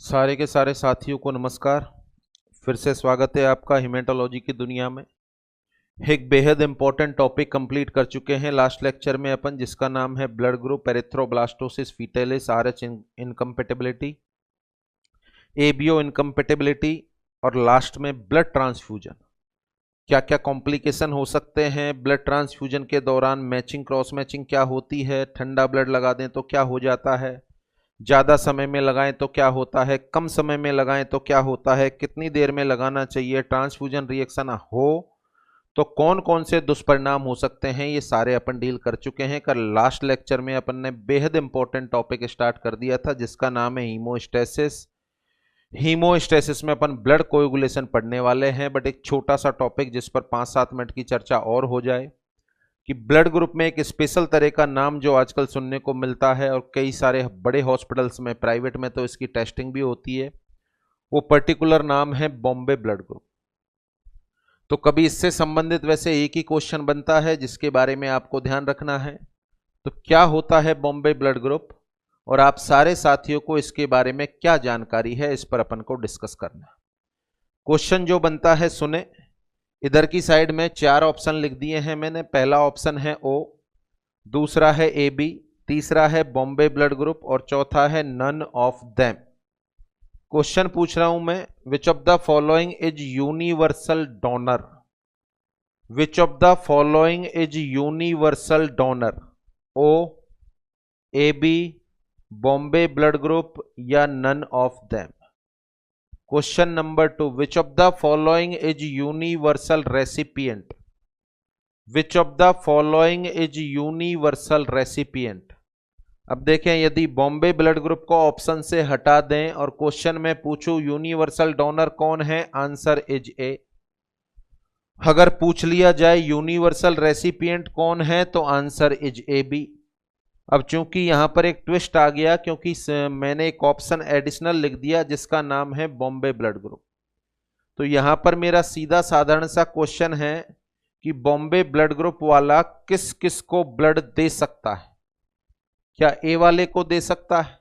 सारे के सारे साथियों को नमस्कार। फिर से स्वागत है आपका हिमेटोलॉजी की दुनिया में। एक बेहद इंपॉर्टेंट टॉपिक कंप्लीट कर चुके हैं लास्ट लेक्चर में अपन, जिसका नाम है blood group erythroblastosis fetalis RH incompatibility, ABO incompatibility और लास्ट में ब्लड ट्रांसफ्यूजन। क्या क्या कॉम्प्लिकेशन हो सकते हैं ब्लड ट्रांसफ्यूजन के दौरान, मैचिंग क्रॉस मैचिंग क्या होती है, ठंडा ब्लड लगा दें तो क्या हो जाता है, ज़्यादा समय में लगाएं तो क्या होता है, कम समय में लगाएं तो क्या होता है, कितनी देर में लगाना चाहिए, ट्रांसफ्यूजन रिएक्शन हो तो कौन कौन से दुष्परिणाम हो सकते हैं, ये सारे अपन डील कर चुके हैं। कल लास्ट लेक्चर में अपन ने बेहद इंपॉर्टेंट टॉपिक स्टार्ट कर दिया था जिसका नाम है हीमोस्टेसिस। हीमोस्टेसिस में अपन ब्लड कोएगुलेशन पढ़ने वाले हैं, बट एक छोटा सा टॉपिक जिस पर 5-7 मिनट की चर्चा और हो जाए कि ब्लड ग्रुप में एक स्पेशल तरह का नाम जो आजकल सुनने को मिलता है और कई सारे बड़े हॉस्पिटल्स में, प्राइवेट में तो इसकी टेस्टिंग भी होती है, वो पर्टिकुलर नाम है बॉम्बे ब्लड ग्रुप। तो कभी इससे संबंधित वैसे एक ही क्वेश्चन बनता है जिसके बारे में आपको ध्यान रखना है। तो क्या होता है बॉम्बे ब्लड ग्रुप और आप सारे साथियों को इसके बारे में क्या जानकारी है, इस पर अपन को डिस्कस करना है। क्वेश्चन जो बनता है सुने, इधर की साइड में 4 ऑप्शन लिख दिए हैं मैंने। पहला ऑप्शन है ओ, दूसरा है AB, तीसरा है बॉम्बे ब्लड ग्रुप और चौथा है नन ऑफ देम। क्वेश्चन पूछ रहा हूं मैं, which of the following is universal donor, which of the following is universal donor, O, AB, Bombay blood group या none of them. Question number 2, which of the following is universal recipient, which of the following is universal recipient. अब देखें, यदि Bombay blood group को option से हटा दें और question में पूछूं यूनिवर्सल डोनर कौन है, आंसर इज ए। अगर पूछ लिया जाए यूनिवर्सल रेसिपिएंट कौन है तो आंसर इज ए बी। अब चूंकि यहां पर एक ट्विस्ट आ गया क्योंकि मैंने एक ऑप्शन एडिशनल लिख दिया जिसका नाम है बॉम्बे ब्लड ग्रुप, तो यहां पर मेरा सीधा साधारण सा क्वेश्चन है कि बॉम्बे ब्लड ग्रुप वाला किस किस को ब्लड दे सकता है। क्या ए वाले को दे सकता है,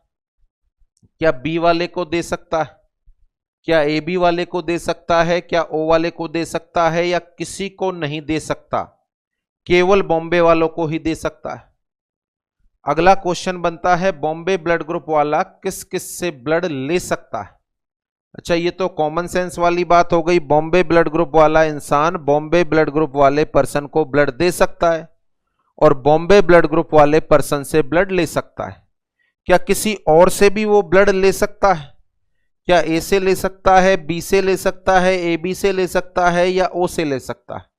क्या बी वाले को दे सकता है, क्या ए बी वाले को दे सकता है, क्या ओ वाले को दे सकता है, या किसी को नहीं दे सकता, केवल बॉम्बे वालों को ही दे सकता है। अगला क्वेश्चन बनता है बॉम्बे ब्लड ग्रुप वाला किस किस से ब्लड ले सकता है। अच्छा, ये तो कॉमन सेंस वाली बात हो गई, बॉम्बे ब्लड ग्रुप वाला इंसान बॉम्बे ब्लड ग्रुप वाले पर्सन को ब्लड दे सकता है और बॉम्बे ब्लड ग्रुप वाले पर्सन से ब्लड ले सकता है। क्या किसी और से भी वो ब्लड ले सकता है? क्या ए से ले सकता है, बी से ले सकता है, ए बी से ले सकता है या ओ से ले सकता है?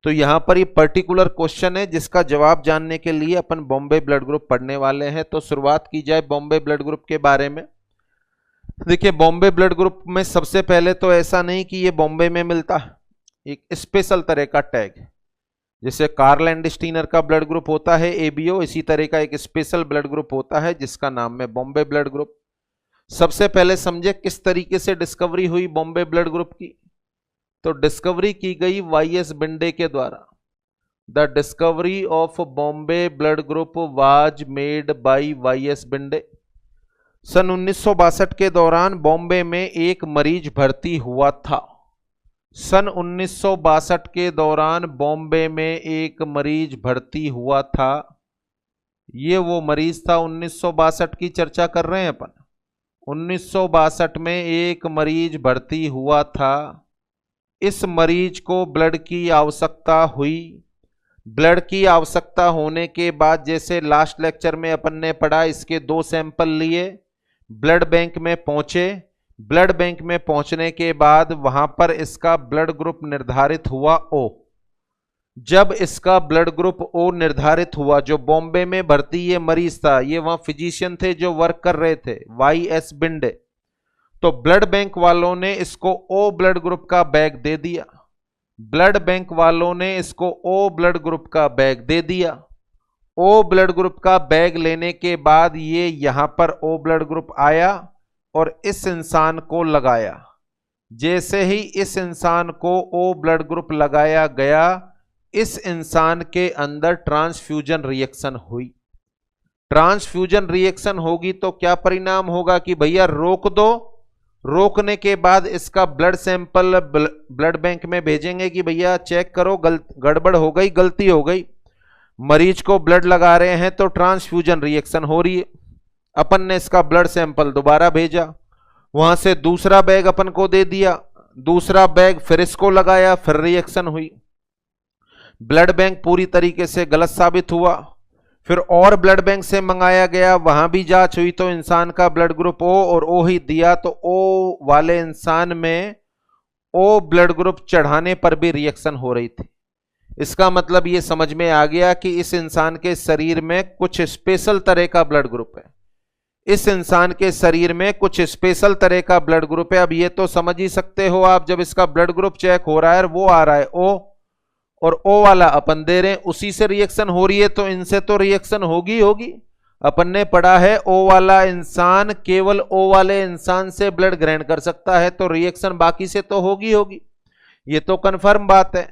तो यहां पर ये पर्टिकुलर क्वेश्चन है जिसका जवाब जानने के लिए अपन बॉम्बे ब्लड ग्रुप पढ़ने वाले हैं। तो शुरुआत की जाए बॉम्बे ब्लड ग्रुप के बारे में। देखिए, बॉम्बे ब्लड ग्रुप में सबसे पहले तो ऐसा नहीं कि ये बॉम्बे में मिलता है, एक स्पेशल तरह का टैग है। जैसे कार्ल लैंडस्टीनर का ब्लड ग्रुप होता है एबीओ, इसी तरह का एक स्पेशल ब्लड ग्रुप होता है जिसका नाम है बॉम्बे ब्लड ग्रुप। सबसे पहले समझे किस तरीके से डिस्कवरी हुई बॉम्बे ब्लड ग्रुप की। तो डिस्कवरी की गई वाईएस बिंडे के द्वारा। The discovery of Bombay blood group was made by YS Binde. सन 1962 के दौरान बॉम्बे में एक मरीज भर्ती हुआ था। सन 1962 के दौरान बॉम्बे में एक मरीज भर्ती हुआ था। ये वो मरीज था, 1962 की चर्चा कर रहे हैं अपन। 1962 में एक मरीज भर्ती हुआ था। इस मरीज को ब्लड की आवश्यकता हुई। ब्लड की आवश्यकता होने के बाद, जैसे लास्ट लेक्चर में अपन ने पढ़ा, इसके 2 सैंपल लिए, ब्लड बैंक में पहुंचे। ब्लड बैंक में पहुंचने के बाद वहां पर इसका ब्लड ग्रुप निर्धारित हुआ ओ। जब इसका ब्लड ग्रुप ओ निर्धारित हुआ, जो बॉम्बे में भर्ती ये मरीज था, ये वहां फिजिशियन थे जो वर्क कर रहे थे, वाईएस बिंडे, तो ब्लड बैंक वालों ने इसको ओ ब्लड ग्रुप का बैग दे दिया। ब्लड बैंक वालों ने इसको ओ ब्लड ग्रुप का बैग दे दिया। ओ ब्लड ग्रुप का बैग लेने के बाद ये यहां पर ओ ब्लड ग्रुप आया और इस इंसान को लगाया। जैसे ही इस इंसान को ओ ब्लड ग्रुप लगाया गया, इस इंसान के अंदर ट्रांसफ्यूजन रिएक्शन हुई। ट्रांसफ्यूजन रिएक्शन होगी तो क्या परिणाम होगा कि भैया रोक दो रोकने के बाद इसका ब्लड सैंपल ब्लड बैंक में भेजेंगे कि भैया चेक करो, गड़बड़ हो गई, गलती हो गई, मरीज को ब्लड लगा रहे हैं तो ट्रांसफ्यूजन रिएक्शन हो रही है। अपन ने इसका ब्लड सैंपल दोबारा भेजा, वहां से दूसरा बैग अपन को दे दिया, दूसरा बैग फिर इसको लगाया, फिर रिएक्शन हुई। ब्लड बैंक पूरी तरीके से गलत साबित हुआ। फिर और ब्लड बैंक से मंगाया गया, वहां भी जांच हुई तो इंसान का ब्लड ग्रुप ओ और ओ ही दिया, तो ओ वाले इंसान में ओ ब्लड ग्रुप चढ़ाने पर भी रिएक्शन हो रही थी। इसका मतलब ये समझ में आ गया कि इस इंसान के शरीर में कुछ स्पेशल तरह का ब्लड ग्रुप है। इस इंसान के शरीर में कुछ स्पेशल तरह का ब्लड ग्रुप है। अब ये तो समझ ही सकते हो आप, जब इसका ब्लड ग्रुप चेक हो रहा है वो आ रहा है ओ और ओ वाला अपन दे रहे हैं, उसी से रिएक्शन हो रही है, तो इनसे तो रिएक्शन होगी होगी। अपन ने पढ़ा है ओ वाला इंसान केवल ओ वाले इंसान से ब्लड ग्रहण कर सकता है, तो रिएक्शन बाकी से तो होगी होगी, ये तो कंफर्म बात है।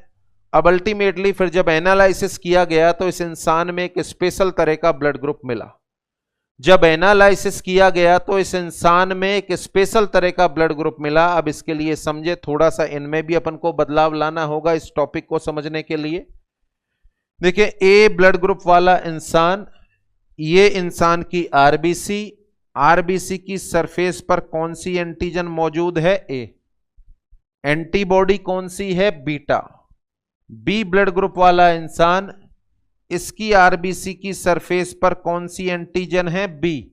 अब अल्टीमेटली फिर जब एनालिसिस किया गया तो इस इंसान में एक स्पेशल तरह का ब्लड ग्रुप मिला। जब एनालिसिस किया गया तो इस इंसान में एक स्पेशल तरह का ब्लड ग्रुप मिला। अब इसके लिए समझे, थोड़ा सा इनमें भी अपन को बदलाव लाना होगा इस टॉपिक को समझने के लिए। देखिए, ए ब्लड ग्रुप वाला इंसान, ये इंसान की आरबीसी, आरबीसी की सरफेस पर कौन सी एंटीजन मौजूद है? ए। एंटीबॉडी कौन सी है? बीटा। बी ब्लड ग्रुप वाला इंसान, इसकी आरबीसी की सरफेस पर कौन सी एंटीजन है? बी।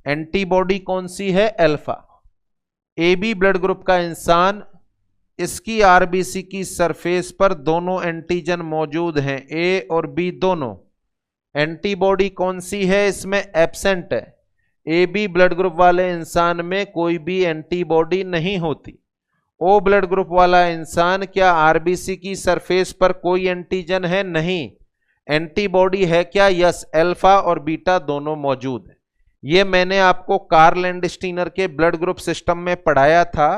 एंटीबॉडी कौन सी है? Alpha. A B blood group का इंसान, इसकी आरबीसी की सरफेस पर दोनों एंटीजन मौजूद हैं, ए और बी दोनों। एंटीबॉडी कौन सी है? इसमें एब्सेंट है। ए बी ब्लड ग्रुप वाले इंसान में कोई भी एंटीबॉडी नहीं होती। ओ ब्लड ग्रुप वाला इंसान, क्या आरबीसी की सरफेस पर कोई एंटीजन है? नहीं। एंटीबॉडी है क्या? यस, अल्फा और बीटा दोनों मौजूद है। ये मैंने आपको कार्ल लैंडस्टीनर के ब्लड ग्रुप सिस्टम में पढ़ाया था।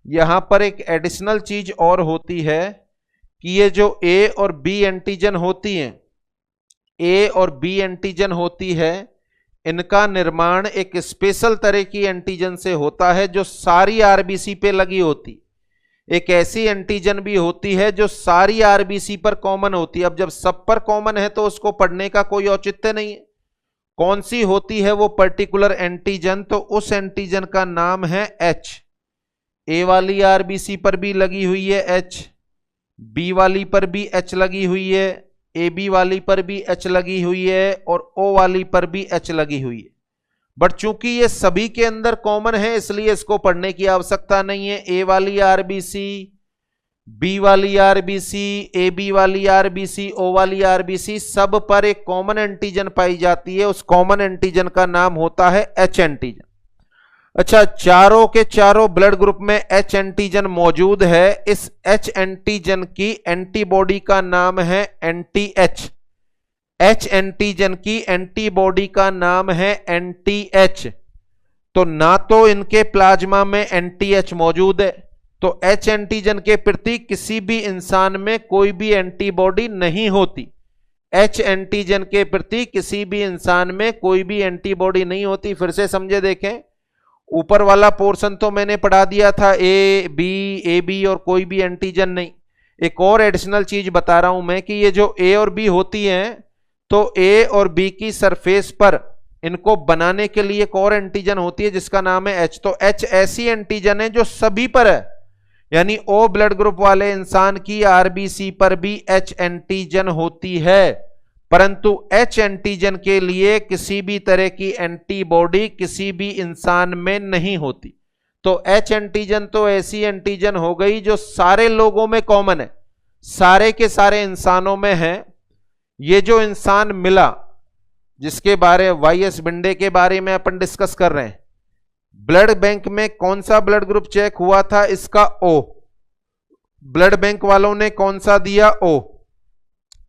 यहां पर एक एडिशनल चीज और होती है कि ये जो ए और बी एंटीजन होती हैं, ए और बी एंटीजन होती है, इनका निर्माण एक स्पेशल तरह की एंटीजन से होता है जो सारी आरबीसी पे लगी होती। एक ऐसी एंटीजन भी होती है जो सारी आरबीसी पर कॉमन होती है। अब जब सब पर कॉमन है तो उसको पढ़ने का कोई औचित्य नहीं है। कौन सी होती है वो पर्टिकुलर एंटीजन? तो उस एंटीजन का नाम है एच। ए वाली आरबीसी पर भी लगी हुई है एच, बी वाली पर भी एच लगी हुई है, ए बी वाली पर भी एच लगी हुई है और ओ वाली पर भी एच लगी हुई है। बट चूंकि ये सभी के अंदर कॉमन है इसलिए इसको पढ़ने की आवश्यकता नहीं है। ए वाली आरबीसी, बी वाली आरबीसी, ए बी वाली आरबीसी, ओ वाली आरबीसी, सब पर एक कॉमन एंटीजन पाई जाती है। उस कॉमन एंटीजन का नाम होता है एच एंटीजन। अच्छा, चारों के चारों ब्लड ग्रुप में एच एंटीजन मौजूद है। इस एच एंटीजन की एंटीबॉडी का नाम है एंटी एच। एच एंटीजन की एंटीबॉडी का नाम है एंटी एच। तो ना तो इनके प्लाज्मा में एंटी एच मौजूद है, तो एच एंटीजन के प्रति किसी भी इंसान में कोई भी एंटीबॉडी नहीं होती। एच एंटीजन के प्रति किसी भी इंसान में कोई भी एंटीबॉडी नहीं होती। फिर से समझे, देखें, ऊपर वाला पोर्शन तो मैंने पढ़ा दिया था, ए बी और कोई भी एंटीजन नहीं। एक और एडिशनल चीज बता रहा हूं मैं कि ये जो ए और बी होती हैं, तो ए और बी की सरफेस पर इनको बनाने के लिए एक और एंटीजन होती है जिसका नाम है एच। तो एच ऐसी एंटीजन है जो सभी पर है, यानी ओ ब्लड ग्रुप वाले इंसान की आरबीसी पर भी एच एंटीजन होती है, परंतु एच एंटीजन के लिए किसी भी तरह की एंटीबॉडी किसी भी इंसान में नहीं होती। तो एच एंटीजन तो ऐसी एंटीजन हो गई जो सारे लोगों में कॉमन है, सारे के सारे इंसानों में है। ये जो इंसान मिला जिसके बारे वाईएस बिंडे के बारे में अपन डिस्कस कर रहे हैं, ब्लड बैंक में कौन सा ब्लड ग्रुप चेक हुआ था? इसका ओ। ब्लड बैंक वालों ने कौन सा दिया? ओ।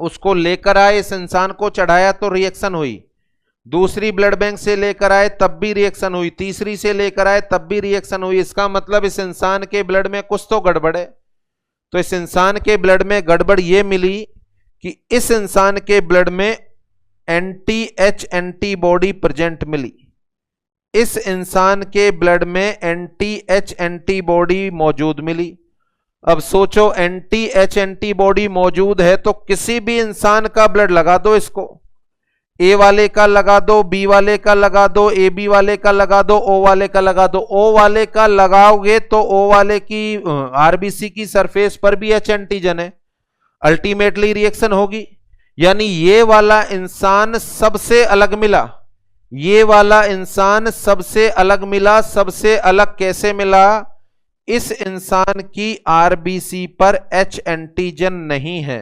उसको लेकर आए, इस इंसान को चढ़ाया तो रिएक्शन हुई। दूसरी ब्लड बैंक से लेकर आए तब भी रिएक्शन हुई, तीसरी से लेकर आए तब भी रिएक्शन हुई। इसका मतलब इस इंसान के ब्लड में कुछ तो गड़बड़ है। तो इस इंसान के ब्लड में गड़बड़ ये मिली कि इस इंसान के ब्लड में एंटी एच एंटीबॉडी प्रेजेंट मिली। इस इंसान के ब्लड में एंटी एच एंटीबॉडी मौजूद मिली। अब सोचो, एंटी एच एंटीबॉडी मौजूद है तो किसी भी इंसान का ब्लड लगा दो, इसको ए वाले का लगा दो, बी वाले का लगा दो, ए बी वाले का लगा दो, ओ वाले का लगा दो। ओ वाले का लगाओगे तो ओ वाले की आरबीसी की सरफेस पर भी एच एंटीजन है, अल्टीमेटली रिएक्शन होगी। यानी ये वाला इंसान सबसे अलग मिला, ये वाला इंसान सबसे अलग मिला। सबसे अलग कैसे मिला? इस इंसान की आरबीसी पर एच एंटीजन नहीं है।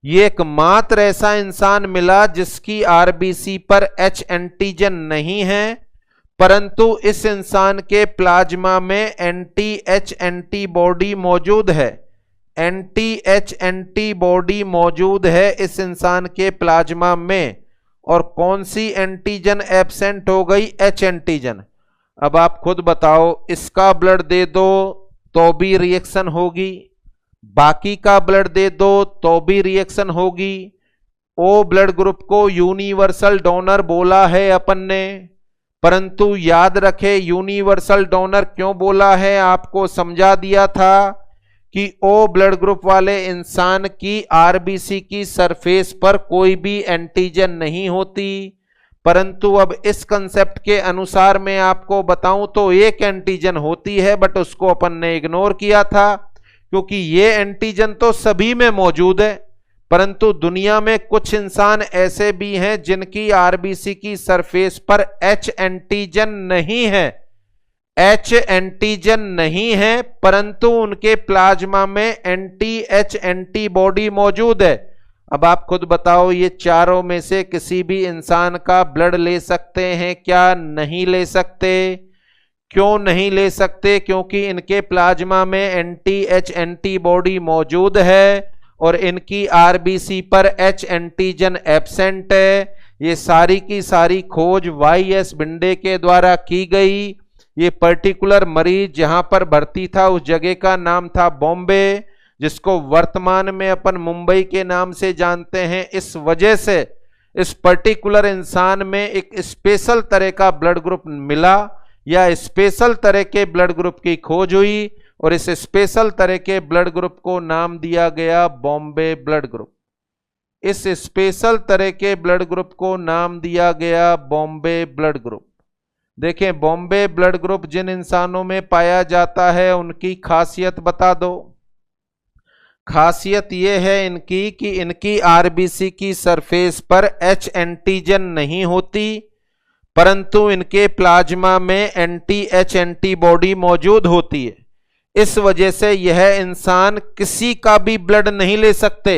ये एकमात्र ऐसा इंसान मिला जिसकी आरबीसी पर एच एंटीजन नहीं है, परंतु इस इंसान के प्लाज्मा में एंटी एच एंटीबॉडी मौजूद है। एंटी एच एंटीबॉडी मौजूद है इस इंसान के प्लाज्मा में। और कौन सी एंटीजन एब्सेंट हो गई? H antigen. अब आप खुद बताओ, इसका ब्लड दे दो तो भी रिएक्शन होगी, बाकी का ब्लड दे दो तो भी रिएक्शन होगी। ओ ब्लड ग्रुप को यूनिवर्सल डोनर बोला है अपन ने, परंतु याद रखे यूनिवर्सल डोनर क्यों बोला है, आपको समझा दिया था कि ओ ब्लड ग्रुप वाले इंसान की आरबीसी की सरफेस पर कोई भी एंटीजन नहीं होती। परंतु अब इस कंसेप्ट के अनुसार मैं आपको बताऊं तो एक एंटीजन होती है, बट उसको अपन ने इग्नोर किया था क्योंकि ये एंटीजन तो सभी में मौजूद है। परंतु दुनिया में कुछ इंसान ऐसे भी हैं जिनकी आरबीसी की सरफेस पर एच एंटीजन नहीं है, एच एंटीजन नहीं है, परंतु उनके प्लाज्मा में एंटी एच एंटीबॉडी मौजूद है। अब आप खुद बताओ, ये चारों में से किसी भी इंसान का ब्लड ले सकते हैं क्या? नहीं ले सकते। क्यों नहीं ले सकते? क्योंकि इनके प्लाज्मा में एंटी एच एंटीबॉडी मौजूद है और इनकी आरबीसी पर एच एंटीजन एब्सेंट है। ये सारी की सारी खोज वाई.एस. भिंडे के द्वारा की गई। ये पर्टिकुलर मरीज जहां पर भर्ती था उस जगह का नाम था बॉम्बे, जिसको वर्तमान में अपन मुंबई के नाम से जानते हैं। इस वजह से इस पर्टिकुलर इंसान में एक स्पेशल तरह का ब्लड ग्रुप मिला या स्पेशल तरह के ब्लड ग्रुप की खोज हुई और इस स्पेशल तरह के ब्लड ग्रुप को नाम दिया गया बॉम्बे ब्लड ग्रुप। इस स्पेशल तरह के ब्लड ग्रुप को नाम दिया गया बॉम्बे ब्लड ग्रुप। देखें, बॉम्बे ब्लड ग्रुप जिन इंसानों में पाया जाता है उनकी खासियत बता दो। खासियत यह है इनकी कि इनकी आरबीसी की सरफेस पर एच एंटीजन नहीं होती, परंतु इनके प्लाज्मा में एंटी एच एंटीबॉडी मौजूद होती है। इस वजह से यह इंसान किसी का भी ब्लड नहीं ले सकते,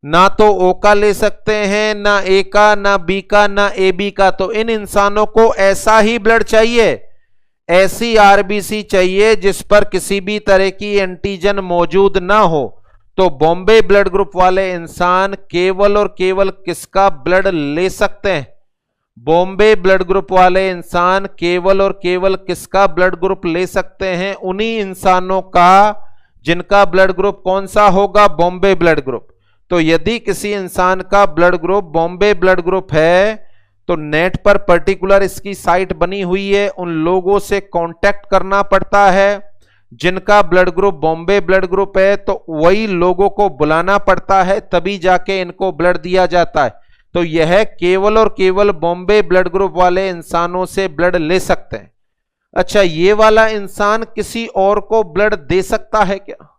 ना तो ओ का ले सकते हैं, ना ए का, ना बी का, ना ए बी का। तो इन इंसानों को ऐसा ही ब्लड चाहिए, ऐसी आरबीसी चाहिए जिस पर किसी भी तरह की एंटीजन मौजूद ना हो। तो बॉम्बे ब्लड ग्रुप वाले इंसान केवल और केवल किसका ब्लड ले सकते हैं? बॉम्बे ब्लड ग्रुप वाले इंसान केवल और केवल किसका ब्लड ग्रुप ले सकते हैं? उन्हीं इंसानों का जिनका ब्लड ग्रुप कौन सा होगा? Bombay blood group. तो यदि किसी इंसान का blood group Bombay blood group है तो नेट पर पर्टिकुलर इसकी साइट बनी हुई है, उन लोगों से कांटेक्ट करना पड़ता है जिनका blood group Bombay blood group है, तो वही लोगों को बुलाना पड़ता है, तभी जाके इनको ब्लड दिया जाता है। तो यह केवल और केवल बॉम्बे ब्लड ग्रुप वाले इंसानों से ब्लड ले सकते हैं। अच्छा, ये वाला इंसान किसी और को ब्लड दे सकता है क्या?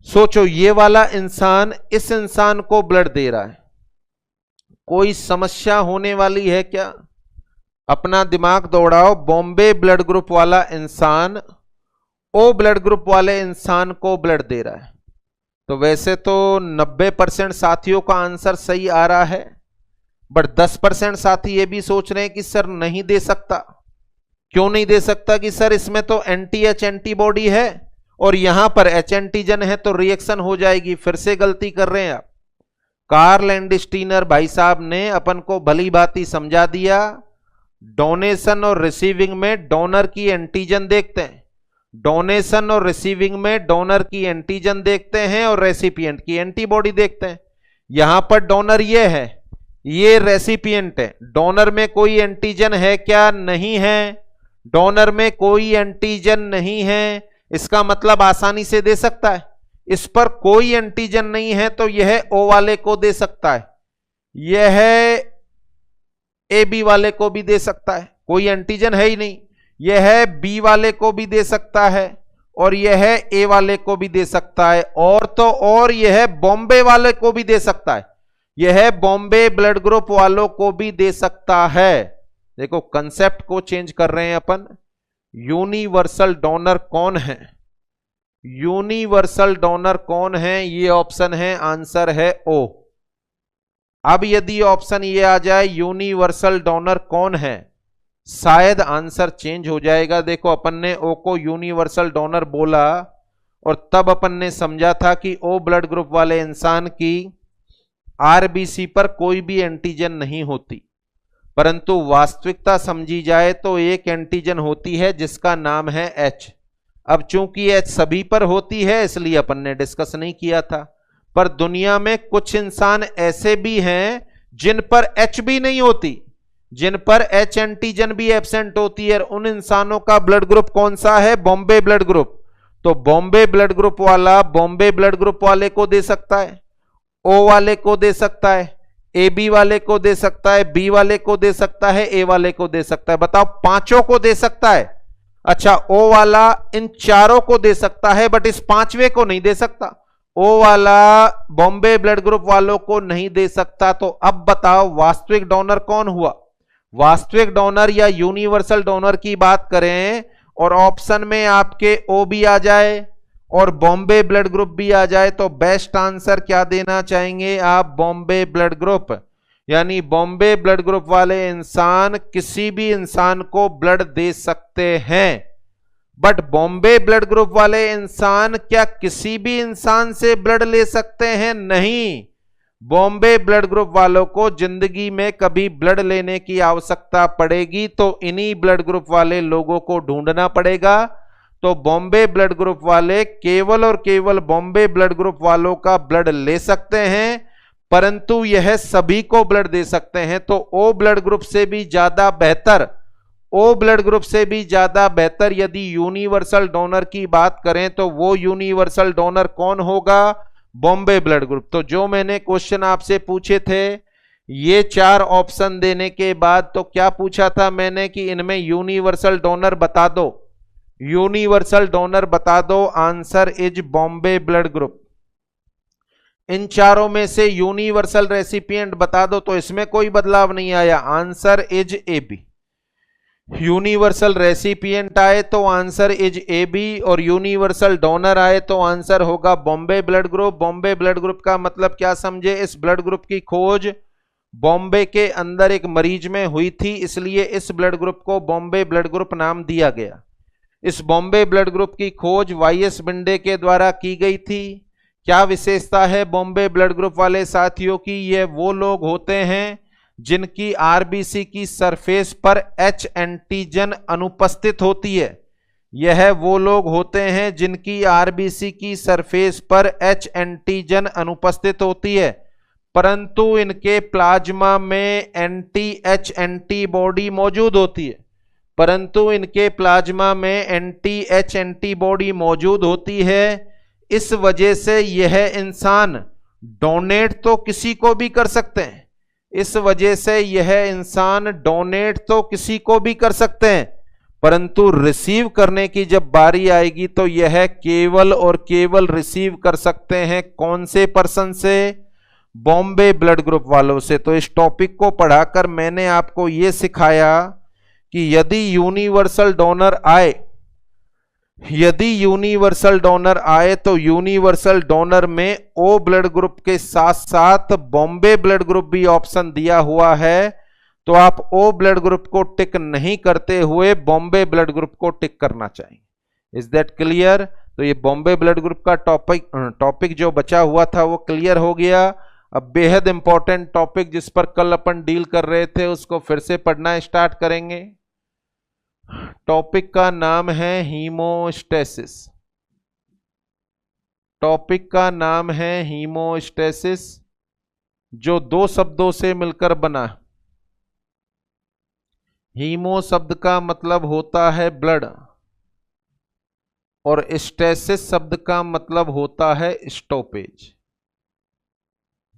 सोचो, ये वाला इंसान इस इंसान को ब्लड दे रहा है, कोई समस्या होने वाली है क्या? अपना दिमाग दौड़ाओ। बॉम्बे ब्लड ग्रुप वाला इंसान ओ ब्लड ग्रुप वाले इंसान को ब्लड दे रहा है, तो वैसे तो 90% साथियों का आंसर सही आ रहा है, बट 10% साथी ये भी सोच रहे हैं कि सर नहीं दे सकता। क्यों नहीं दे सकता? कि सर इसमें तो एंटी एच एंटीबॉडी है और यहां पर एच एंटीजन है तो रिएक्शन हो जाएगी। फिर से गलती कर रहे हैं आप। कार्ल लैंडस्टीनर भाई साहब ने अपन को भली भांति समझा दिया। डोनेशन और रिसीविंग में डोनर की एंटीजन देखते हैं, डोनेशन और रिसीविंग में डोनर की एंटीजन देखते हैं और रेसिपिएंट की एंटीबॉडी देखते हैं। यहां पर डोनर ये है, ये रेसिपिएंट है। डोनर में कोई एंटीजन है क्या? नहीं है। डोनर में कोई एंटीजन नहीं है, इसका मतलब आसानी से दे सकता है। इस पर कोई एंटीजन नहीं है तो यह O वाले को दे सकता है, यह AB वाले को भी दे सकता है, कोई एंटीजन है ही नहीं। यह B वाले को भी दे सकता है और यह A वाले को भी दे सकता है, और तो और यह बॉम्बे वाले को भी दे सकता है, यह बॉम्बे ब्लड ग्रुप वालों को भी दे सकता है। देखो कंसेप्ट को चेंज कर रहे हैं अपन। यूनिवर्सल डोनर कौन है? यूनिवर्सल डोनर कौन है? ये ऑप्शन है, आंसर है O। अब यदि ऑप्शन ये आ जाए यूनिवर्सल डोनर कौन है, शायद आंसर चेंज हो जाएगा। देखो अपन ने O को यूनिवर्सल डोनर बोला और तब अपन ने समझा था कि O ब्लड ग्रुप वाले इंसान की आरबीसी पर कोई भी एंटीजन नहीं होती, परंतु वास्तविकता समझी जाए तो एक एंटीजन होती है जिसका नाम है H। अब चूंकि H सभी पर होती है इसलिए अपन ने डिस्कस नहीं किया था, पर दुनिया में कुछ इंसान ऐसे भी हैं जिन पर H भी नहीं होती, जिन पर H एंटीजन भी एब्सेंट होती है। उन इंसानों का ब्लड ग्रुप कौन सा है? Bombay blood group. तो बॉम्बे ब्लड ग्रुप वाला बॉम्बे ब्लड ग्रुप वाले को दे सकता है, O वाले को दे सकता है, AB वाले को दे सकता है, B वाले को दे सकता है, A वाले को दे सकता है। बताओ, पांचों को दे सकता है। अच्छा, O वाला इन चारों को दे सकता है बट इस पांचवें को नहीं दे सकता। O वाला बॉम्बे ब्लड ग्रुप वालों को नहीं दे सकता। तो अब बताओ वास्तविक डोनर कौन हुआ? वास्तविक डोनर या यूनिवर्सल डोनर की बात करें और ऑप्शन में आपके O भी आ जाए और बॉम्बे ब्लड ग्रुप भी आ जाए तो बेस्ट आंसर क्या देना चाहेंगे आप? Bombay blood group. यानी बॉम्बे ब्लड ग्रुप वाले इंसान किसी भी इंसान को ब्लड दे सकते हैं, बट बॉम्बे ब्लड ग्रुप वाले इंसान क्या किसी भी इंसान से ब्लड ले सकते हैं? नहीं। बॉम्बे ब्लड ग्रुप वालों को जिंदगी में कभी ब्लड लेने की आवश्यकता पड़ेगी तो इन्हीं ब्लड ग्रुप वाले लोगों को ढूंढना पड़ेगा। तो बॉम्बे ब्लड ग्रुप वाले केवल और केवल बॉम्बे ब्लड ग्रुप वालों का ब्लड ले सकते हैं, परंतु यह सभी को ब्लड दे सकते हैं। तो O ब्लड ग्रुप से भी ज्यादा बेहतर, O ब्लड ग्रुप से भी ज्यादा बेहतर यदि यूनिवर्सल डोनर की बात करें तो वो यूनिवर्सल डोनर कौन होगा? Bombay blood group. तो जो मैंने क्वेश्चन आपसे पूछे थे, ये चार ऑप्शन देने के बाद तो क्या पूछा था मैंने कि इनमें यूनिवर्सल डोनर बता दो, यूनिवर्सल डोनर बता दो। Answer is Bombay blood group. इन चारों में से यूनिवर्सल रेसिपिएंट बता दो, तो इसमें कोई बदलाव नहीं आया, answer is AB। Universal recipient आए तो आंसर इज AB और यूनिवर्सल डोनर आए तो आंसर होगा Bombay blood group. Bombay blood group का मतलब क्या समझे? इस ब्लड ग्रुप की खोज बॉम्बे के अंदर एक मरीज में हुई थी, इसलिए इस ब्लड ग्रुप को बॉम्बे ब्लड ग्रुप नाम दिया गया। इस बॉम्बे ब्लड ग्रुप की खोज YS बिंडे के द्वारा की गई थी। क्या विशेषता है बॉम्बे ब्लड ग्रुप वाले साथियों की? ये वो लोग होते हैं जिनकी आरबीसी की सरफेस पर H एंटीजन अनुपस्थित होती है। यह वो लोग होते हैं जिनकी आरबीसी की सरफेस पर H एंटीजन अनुपस्थित होती है, परंतु इनके प्लाज्मा में एंटी-H एंटीबॉडी मौजूद होती है, परंतु इनके प्लाज्मा में एंटी-H एंटीबॉडी मौजूद होती है। इस वजह से यह इंसान डोनेट तो किसी को भी कर सकते हैं, इस वजह से यह इंसान डोनेट तो किसी को भी कर सकते हैं, परंतु रिसीव करने की जब बारी आएगी तो यह केवल और केवल रिसीव कर सकते हैं कौन से पर्सन से? बॉम्बे ब्लड ग्रुप वालों से। तो इस टॉपिक को पढ़ाकर मैंने आपको यह सिखाया कि यदि यूनिवर्सल डोनर आए, यदि यूनिवर्सल डोनर आए तो यूनिवर्सल डोनर में O ब्लड ग्रुप के साथ साथ बॉम्बे ब्लड ग्रुप भी ऑप्शन दिया हुआ है, तो आप O ब्लड ग्रुप को टिक नहीं करते हुए बॉम्बे ब्लड ग्रुप को टिक करना चाहिए। Is that clear? तो ये बॉम्बे ब्लड ग्रुप का टॉपिक जो बचा हुआ था वो क्लियर हो गया। अब बेहद इंपॉर्टेंट टॉपिक जिस पर कल अपन डील कर रहे थे उसको फिर से पढ़ना स्टार्ट करेंगे। टॉपिक का नाम है हीमोस्टेसिस। टॉपिक का नाम है हीमोस्टेसिस। जो दो शब्दों से मिलकर बना। हीमो शब्द का मतलब होता है ब्लड और स्टेसिस शब्द का मतलब होता है स्टॉपेज।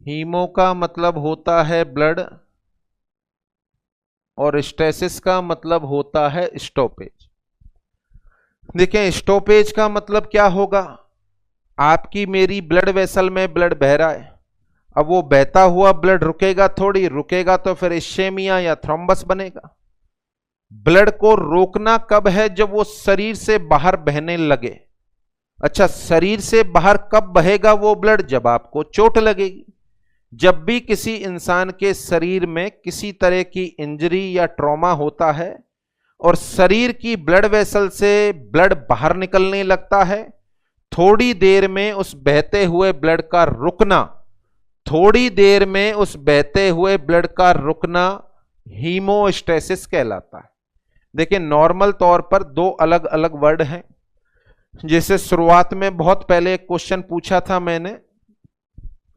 हीमो का मतलब होता है ब्लड और स्टेसिस का मतलब होता है स्टॉपेज। देखें, स्टॉपेज का मतलब क्या होगा? आपकी मेरी ब्लड वेसल में ब्लड बह रहा है, अब वो बहता हुआ ब्लड रुकेगा थोड़ी, रुकेगा तो फिर इश्केमिया या थ्रोम्बस बनेगा। ब्लड को रोकना कब है? जब वो शरीर से बाहर बहने लगे। अच्छा, शरीर से बाहर कब बहेगा वो ब्लड? जब आपको चोट लगेगी। जब भी किसी इंसान के शरीर में किसी तरह की इंजरी या ट्रॉमा होता है और शरीर की ब्लड वेसल से ब्लड बाहर निकलने लगता है, थोड़ी देर में उस बहते हुए ब्लड का रुकना, थोड़ी देर में उस बहते हुए ब्लड का रुकना हीमोस्टेसिस कहलाता है। देखिए, नॉर्मल तौर पर दो अलग अलग वर्ड हैं। जैसे शुरुआत में बहुत पहले एक क्वेश्चन पूछा था मैंने,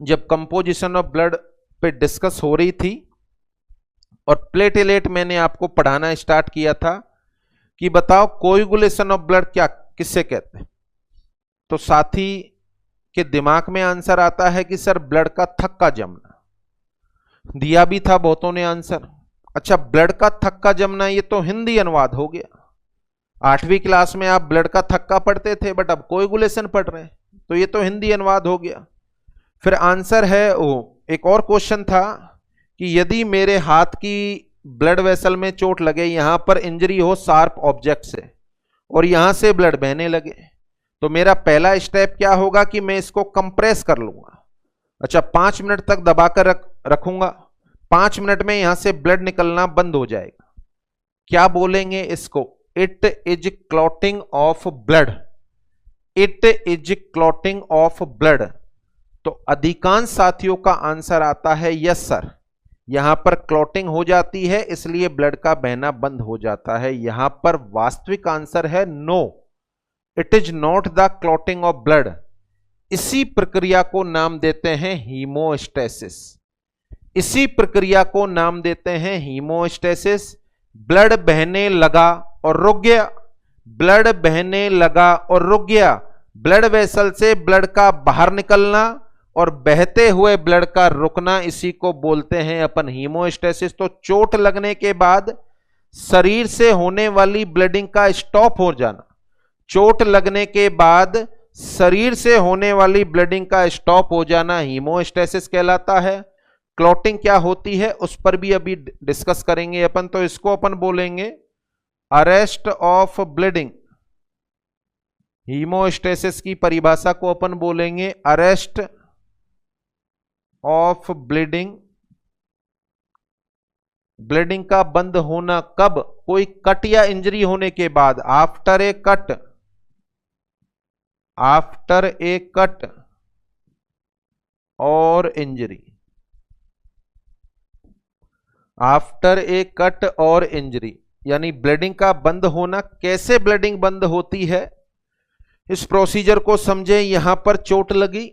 जब कंपोजिशन ऑफ ब्लड पे डिस्कस हो रही थी और प्लेटेलेट मैंने आपको पढ़ाना स्टार्ट किया था कि बताओ कोएगुलेशन ऑफ ब्लड क्या किससे कहते हैं, तो साथी के दिमाग में आंसर आता है कि सर ब्लड का थक्का जमना। दिया भी था बहुतों ने आंसर। अच्छा, ब्लड का थक्का जमना ये तो हिंदी अनुवाद हो गया। 8वीं क्लास में आप ब्लड का थक्का पढ़ते थे, बट अब कोएगुलेशन पढ़ रहे हैं, तो ये तो हिंदी अनुवाद हो गया। फिर आंसर है एक और क्वेश्चन था कि यदि मेरे हाथ की ब्लड वेसल में चोट लगे, यहां पर इंजरी हो शार्प ऑब्जेक्ट से और यहां से ब्लड बहने लगे, तो मेरा पहला स्टेप क्या होगा कि मैं इसको कंप्रेस कर लूंगा। अच्छा, 5 मिनट तक दबाकर रखूंगा, 5 मिनट में यहां से ब्लड निकलना बंद हो जाएगा। क्या बोलेंगे इसको? It is clotting of blood. It is clotting of blood. तो अधिकांश साथियों का आंसर आता है यस सर, यहां पर क्लॉटिंग हो जाती है इसलिए ब्लड का बहना बंद हो जाता है। यहां पर वास्तविक आंसर है no, it is not the clotting of blood. इसी प्रक्रिया को नाम देते हैं हीमोस्टेसिस। इसी प्रक्रिया को नाम देते हैं हीमोस्टेसिस। ब्लड बहने लगा और रुक गया, ब्लड बहने लगा और रुक गया। ब्लड वेसल से ब्लड का बाहर निकलना और बहते हुए ब्लड का रुकना, इसी को बोलते हैं अपन हीमोस्टेसिस। तो चोट लगने के बाद शरीर से होने वाली ब्लीडिंग का स्टॉप हो जाना, चोट लगने के बाद शरीर से होने वाली ब्लीडिंग का स्टॉप हो जाना हीमोस्टेसिस कहलाता है। क्लॉटिंग क्या होती है उस पर भी अभी डिस्कस करेंगे अपन, तो इसको अपन बोलेंगे अरेस्ट ऑफ ब्लीडिंग। हीमोस्टेसिस की परिभाषा को अपन बोलेंगे अरेस्ट ऑफ ब्लीडिंग। ब्लीडिंग का बंद होना कब? कोई कट या इंजरी होने के बाद, after a cut, after a cut और इंजरी, आफ्टर ए कट और इंजरी, यानी ब्लीडिंग का बंद होना। कैसे ब्लीडिंग बंद होती है इस प्रोसीजर को समझें। यहां पर चोट लगी,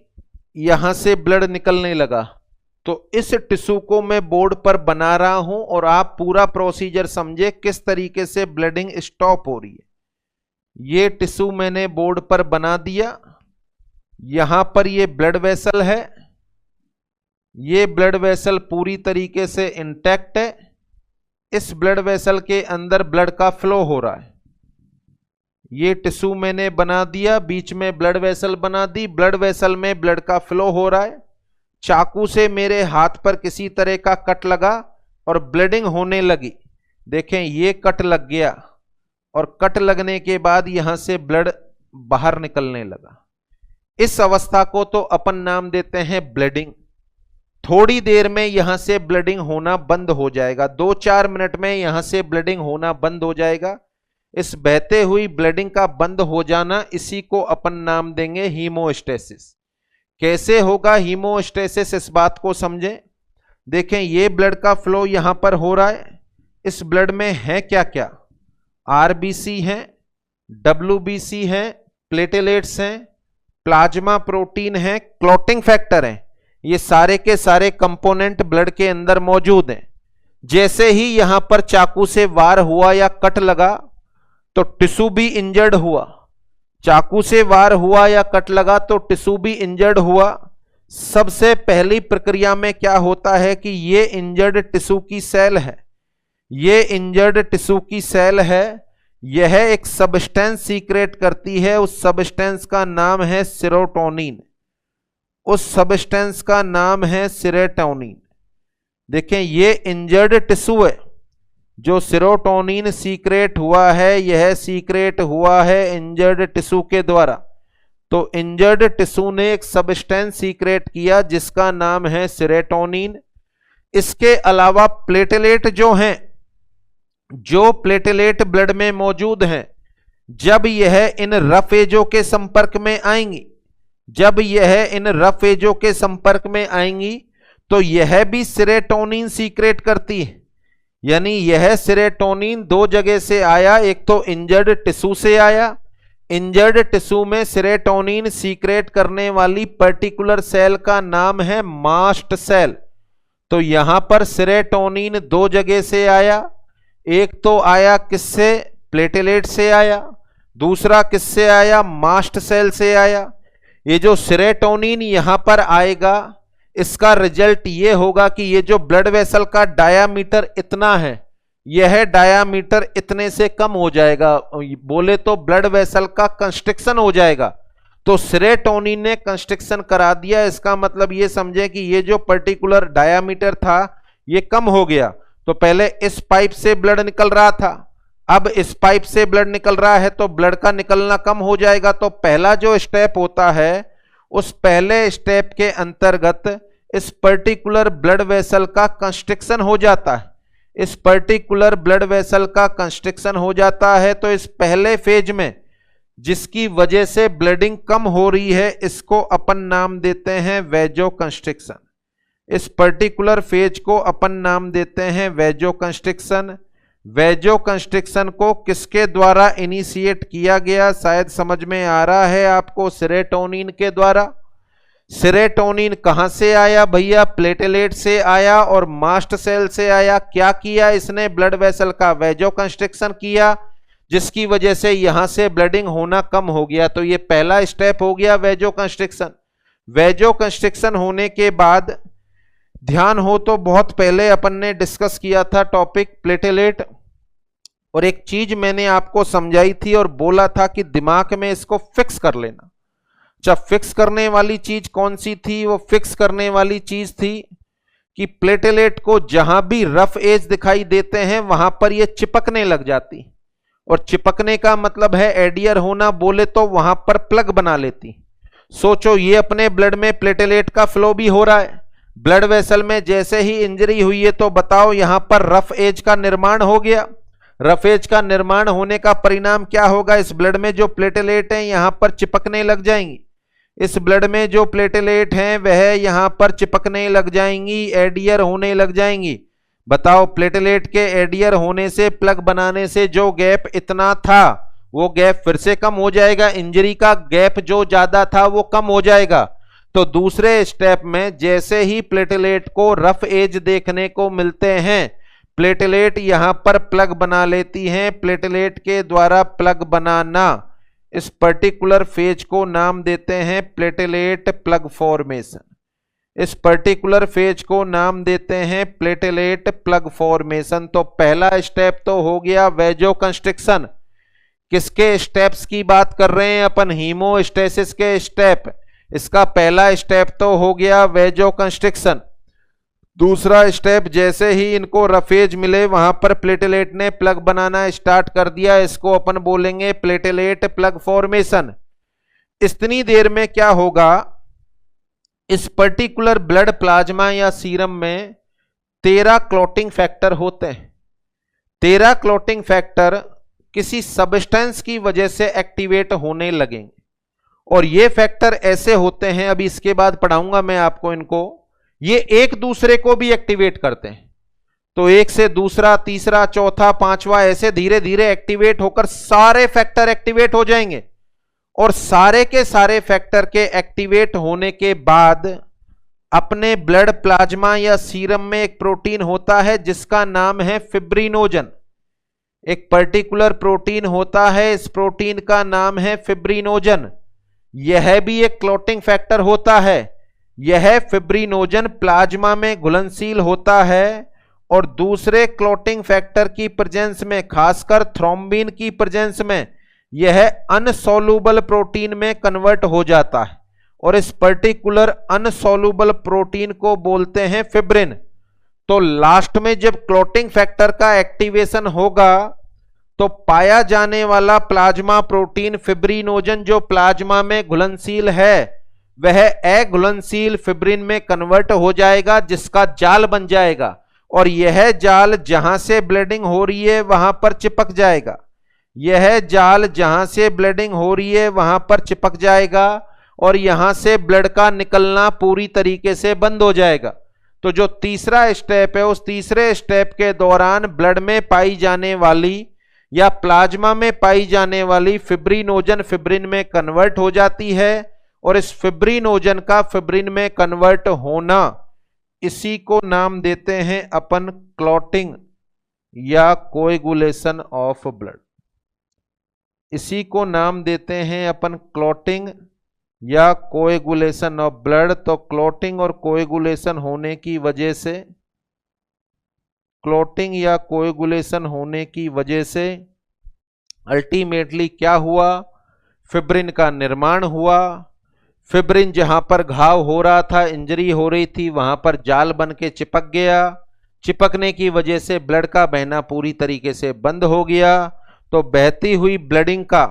यहां से ब्लड निकलने लगा, तो इस टिश्यू को मैं बोर्ड पर बना रहा हूं और आप पूरा प्रोसीजर समझे किस तरीके से ब्लीडिंग स्टॉप हो रही है। ये टिश्यू मैंने बोर्ड पर बना दिया, यहां पर ये ब्लड वेसल है, ये ब्लड वेसल पूरी तरीके से इंटैक्ट है। इस ब्लड वेसल के अंदर ब्लड का फ्लो हो रहा है। ये टिश्यू मैंने बना दिया, बीच में ब्लड वेसल बना दी, ब्लड वेसल में ब्लड का फ्लो हो रहा है। चाकू से मेरे हाथ पर किसी तरह का कट लगा और ब्लीडिंग होने लगी। देखें, ये कट लग गया और कट लगने के बाद यहां से ब्लड बाहर निकलने लगा। इस अवस्था को तो अपन नाम देते हैं ब्लीडिंग। थोड़ी देर में यहां से ब्लीडिंग होना बंद हो जाएगा, 2-4 मिनट में यहां से ब्लीडिंग होना बंद हो जाएगा। इस बहते हुई ब्लीडिंग का बंद हो जाना, इसी को अपन नाम देंगे हीमोस्टेसिस। कैसे होगा हीमोस्टेसिस, इस बात को समझें। देखें, ये ब्लड का फ्लो यहां पर हो रहा है। इस ब्लड में है क्या क्या? आरबीसी है, डब्ल्यूबीसी है, प्लेटेलेट्स हैं, प्लाज्मा प्रोटीन है, क्लॉटिंग फैक्टर है। ये सारे के सारे कंपोनेंट ब्लड के अंदर मौजूद हैं। जैसे ही यहां पर चाकू से वार हुआ या कट लगा तो टिश्यू भी इंजर्ड हुआ। चाकू से वार हुआ या कट लगा तो टिश्यू भी इंजर्ड हुआ। सबसे पहली प्रक्रिया में क्या होता है कि ये इंजर्ड टिश्यू की सेल है, ये इंजर्ड टिश्यू की सेल है, यह एक सब्सटेंस सीक्रेट करती है। उस सब्सटेंस का नाम है सेरोटोनिन, उस सब्सटेंस का नाम है सेरोटोनिन। देखें ये इंजर्ड टिश्यू है, जो सेरोटोनिन सीक्रेट हुआ है यह सीक्रेट हुआ है इंजर्ड टिश्यू के द्वारा। तो इंजर्ड टिश्यू ने एक सब्सटेंस सीक्रेट किया जिसका नाम है सेरोटोनिन। इसके अलावा प्लेटलेट जो हैं, जो प्लेटलेट ब्लड में मौजूद हैं, जब यह इन रफ एजों के संपर्क में आएंगी, जब यह इन रफ एजों के संपर्क में आएंगी तो यह भी सेरोटोनिन सीक्रेट करती है। यानी यह सेरोटोनिन दो जगह से आया, एक तो इंजर्ड टिश्यू से आया, इंजर्ड टिश्यू में सेरोटोनिन सीक्रेट करने वाली पर्टिकुलर सेल का नाम है मास्ट सेल। तो यहां पर सेरोटोनिन दो जगह से आया, एक तो आया किससे, प्लेटलेट से आया, दूसरा किससे आया, मास्ट सेल से आया। ये जो सेरोटोनिन यहां पर आएगा इसका रिजल्ट ये होगा कि ये जो ब्लड वेसल का डायामीटर इतना है, यह डायामीटर इतने से कम हो जाएगा, बोले तो ब्लड वेसल का कंस्ट्रिक्शन हो जाएगा। तो सेरोटोनिन ने कंस्ट्रिक्शन करा दिया। इसका मतलब ये समझे कि ये जो पर्टिकुलर डायामीटर था ये कम हो गया। तो पहले इस पाइप से ब्लड निकल रहा था, अब इस पाइप से ब्लड निकल रहा है, तो ब्लड का निकलना कम हो जाएगा। तो पहला जो स्टेप होता है उस पहले स्टेप के अंतर्गत इस पर्टिकुलर ब्लड वेसल का कंस्ट्रिक्शन हो जाता है। इस पर्टिकुलर ब्लड वेसल का कंस्ट्रिक्शन हो जाता है। तो इस पहले फेज में जिसकी वजह से ब्लीडिंग कम हो रही है इसको अपन नाम देते हैं वेजो कंस्ट्रिक्शन। इस पर्टिकुलर फेज को अपन नाम देते हैं वेजो कंस्ट्रिक्शन। वेजो कंस्ट्रिक्शन को किसके द्वारा इनिशिएट किया गया, शायद समझ में आ रहा है आपको, सेरोटोनिन के द्वारा। सेरोटोनिन कहां से आया भैया, प्लेटलेट से आया और मास्ट सेल से आया। क्या किया इसने, ब्लड वेसल का वेजो कंस्ट्रिक्शन किया, जिसकी वजह से यहां से ब्लीडिंग होना कम हो गया। तो ये पहला स्टेप हो गया वेजो कंस्ट्रिक्शन। वेजो कंस्ट्रिक्शन होने के बाद ध्यान हो तो बहुत पहले अपन ने डिस्कस किया था टॉपिक प्लेटलेट, और एक चीज मैंने आपको समझाई थी और बोला था कि दिमाग में इसको फिक्स कर लेना। जब फिक्स करने वाली चीज कौन सी थी, वो फिक्स करने वाली चीज थी कि प्लेटलेट को जहां भी रफ एज दिखाई देते हैं वहां पर ये चिपकने लग जाती, और चिपकने का मतलब है एडियर होना, बोले तो वहां पर प्लग बना लेती। सोचो ये अपने ब्लड में प्लेटलेट का फ्लो भी हो रहा है, ब्लड वेसल में जैसे ही इंजरी हुई है तो बताओ यहां पर रफ एज का निर्माण हो गया। रफ एज का निर्माण होने का परिणाम क्या होगा, इस ब्लड में जो प्लेटलेट हैं यहां पर चिपकने लग जाएंगी। इस ब्लड में जो प्लेटलेट हैं वह यहां पर चिपकने लग जाएंगी, एडियर होने लग जाएंगी। बताओ प्लेटलेट के एडियर होने से, प्लग बनाने से जो गैप इतना था वो गैप फिर से कम हो जाएगा, इंजरी का गैप जो ज्यादा था वो कम हो जाएगा। तो दूसरे स्टेप में जैसे ही प्लेटलेट को रफ एज देखने को मिलते हैं, प्लेटलेट यहां पर प्लग बना लेती हैं। प्लेटलेट के द्वारा प्लग बनाना, इस पर्टिकुलर फेज को नाम देते हैं प्लेटलेट प्लग फॉर्मेशन। इस पर्टिकुलर फेज को नाम देते हैं प्लेटलेट प्लग फॉर्मेशन। तो पहला स्टेप तो हो गया वेजो कंस्ट्रिक्शन। किसके स्टेप्स की बात कर रहे हैं अपन, हीमोस्टेसिस के स्टेप। इसका पहला स्टेप तो हो गया वेजो कंस्ट्रिक्शन। दूसरा स्टेप, जैसे ही इनको रफेज मिले वहां पर प्लेटलेट ने प्लग बनाना स्टार्ट कर दिया, इसको अपन बोलेंगे प्लेटलेट प्लग फॉर्मेशन। इतनी देर में क्या होगा, इस पर्टिकुलर ब्लड प्लाज्मा या सीरम में 13 क्लॉटिंग फैक्टर होते हैं। 13 क्लॉटिंग फैक्टर किसी सब्सटेंस की वजह से एक्टिवेट होने लगेंगे, और ये फैक्टर ऐसे होते हैं, अभी इसके बाद पढ़ाऊंगा मैं आपको इनको, ये एक दूसरे को भी एक्टिवेट करते हैं। तो एक से दूसरा, तीसरा, चौथा, पांचवा, ऐसे धीरे धीरे एक्टिवेट होकर सारे फैक्टर एक्टिवेट हो जाएंगे, और सारे के सारे फैक्टर के एक्टिवेट होने के बाद अपने ब्लड प्लाज्मा या सीरम में एक प्रोटीन होता है जिसका नाम है फिब्रिनोजन। एक पर्टिकुलर प्रोटीन होता है, इस प्रोटीन का नाम है फिब्रिनोजन। यह भी एक क्लॉटिंग फैक्टर होता है। यह फिब्रिनोजन प्लाज्मा में घुलनशील होता है और दूसरे क्लॉटिंग फैक्टर की प्रेजेंस में, खासकर थ्रोम्बिन की प्रेजेंस में, यह अनसॉल्युबल प्रोटीन में कन्वर्ट हो जाता है और इस पर्टिकुलर अनसॉल्युबल प्रोटीन को बोलते हैं फिब्रिन। तो लास्ट में जब क्लॉटिंग फैक्टर का एक्टिवेशन होगा तो पाया जाने वाला प्लाज्मा प्रोटीन फिब्रिनोजन जो प्लाज्मा में घुलनशील है वह अघुलनशील फिब्रिन में कन्वर्ट हो जाएगा, जिसका जाल बन जाएगा और यह जाल जहां से ब्लीडिंग हो रही है वहां पर चिपक जाएगा। यह जाल जहां से ब्लीडिंग हो रही है वहां पर चिपक जाएगा और यहां से ब्लड का निकलना पूरी तरीके से बंद हो जाएगा। तो जो तीसरा स्टेप है, उस तीसरे स्टेप के दौरान ब्लड में पाई जाने वाली या प्लाज्मा में पाई जाने वाली फिब्रिनोजन फिब्रिन में कन्वर्ट हो जाती है और इस फिब्रिनोजन का फिब्रिन में कन्वर्ट होना, इसी को नाम देते हैं अपन क्लॉटिंग या कोएगुलेशन ऑफ ब्लड। इसी को नाम देते हैं अपन क्लॉटिंग या कोएगुलेशन ऑफ ब्लड। तो क्लॉटिंग और कोएगुलेशन होने की वजह से, क्लॉटिंग या कोएगुलेशन होने की वजह से अल्टीमेटली क्या हुआ, फिब्रिन का निर्माण हुआ। फिब्रिन जहां पर घाव हो रहा था, इंजरी हो रही थी, वहां पर जाल बन के चिपक गया। चिपकने की वजह से ब्लड का बहना पूरी तरीके से बंद हो गया। तो बहती हुई ब्लडिंग का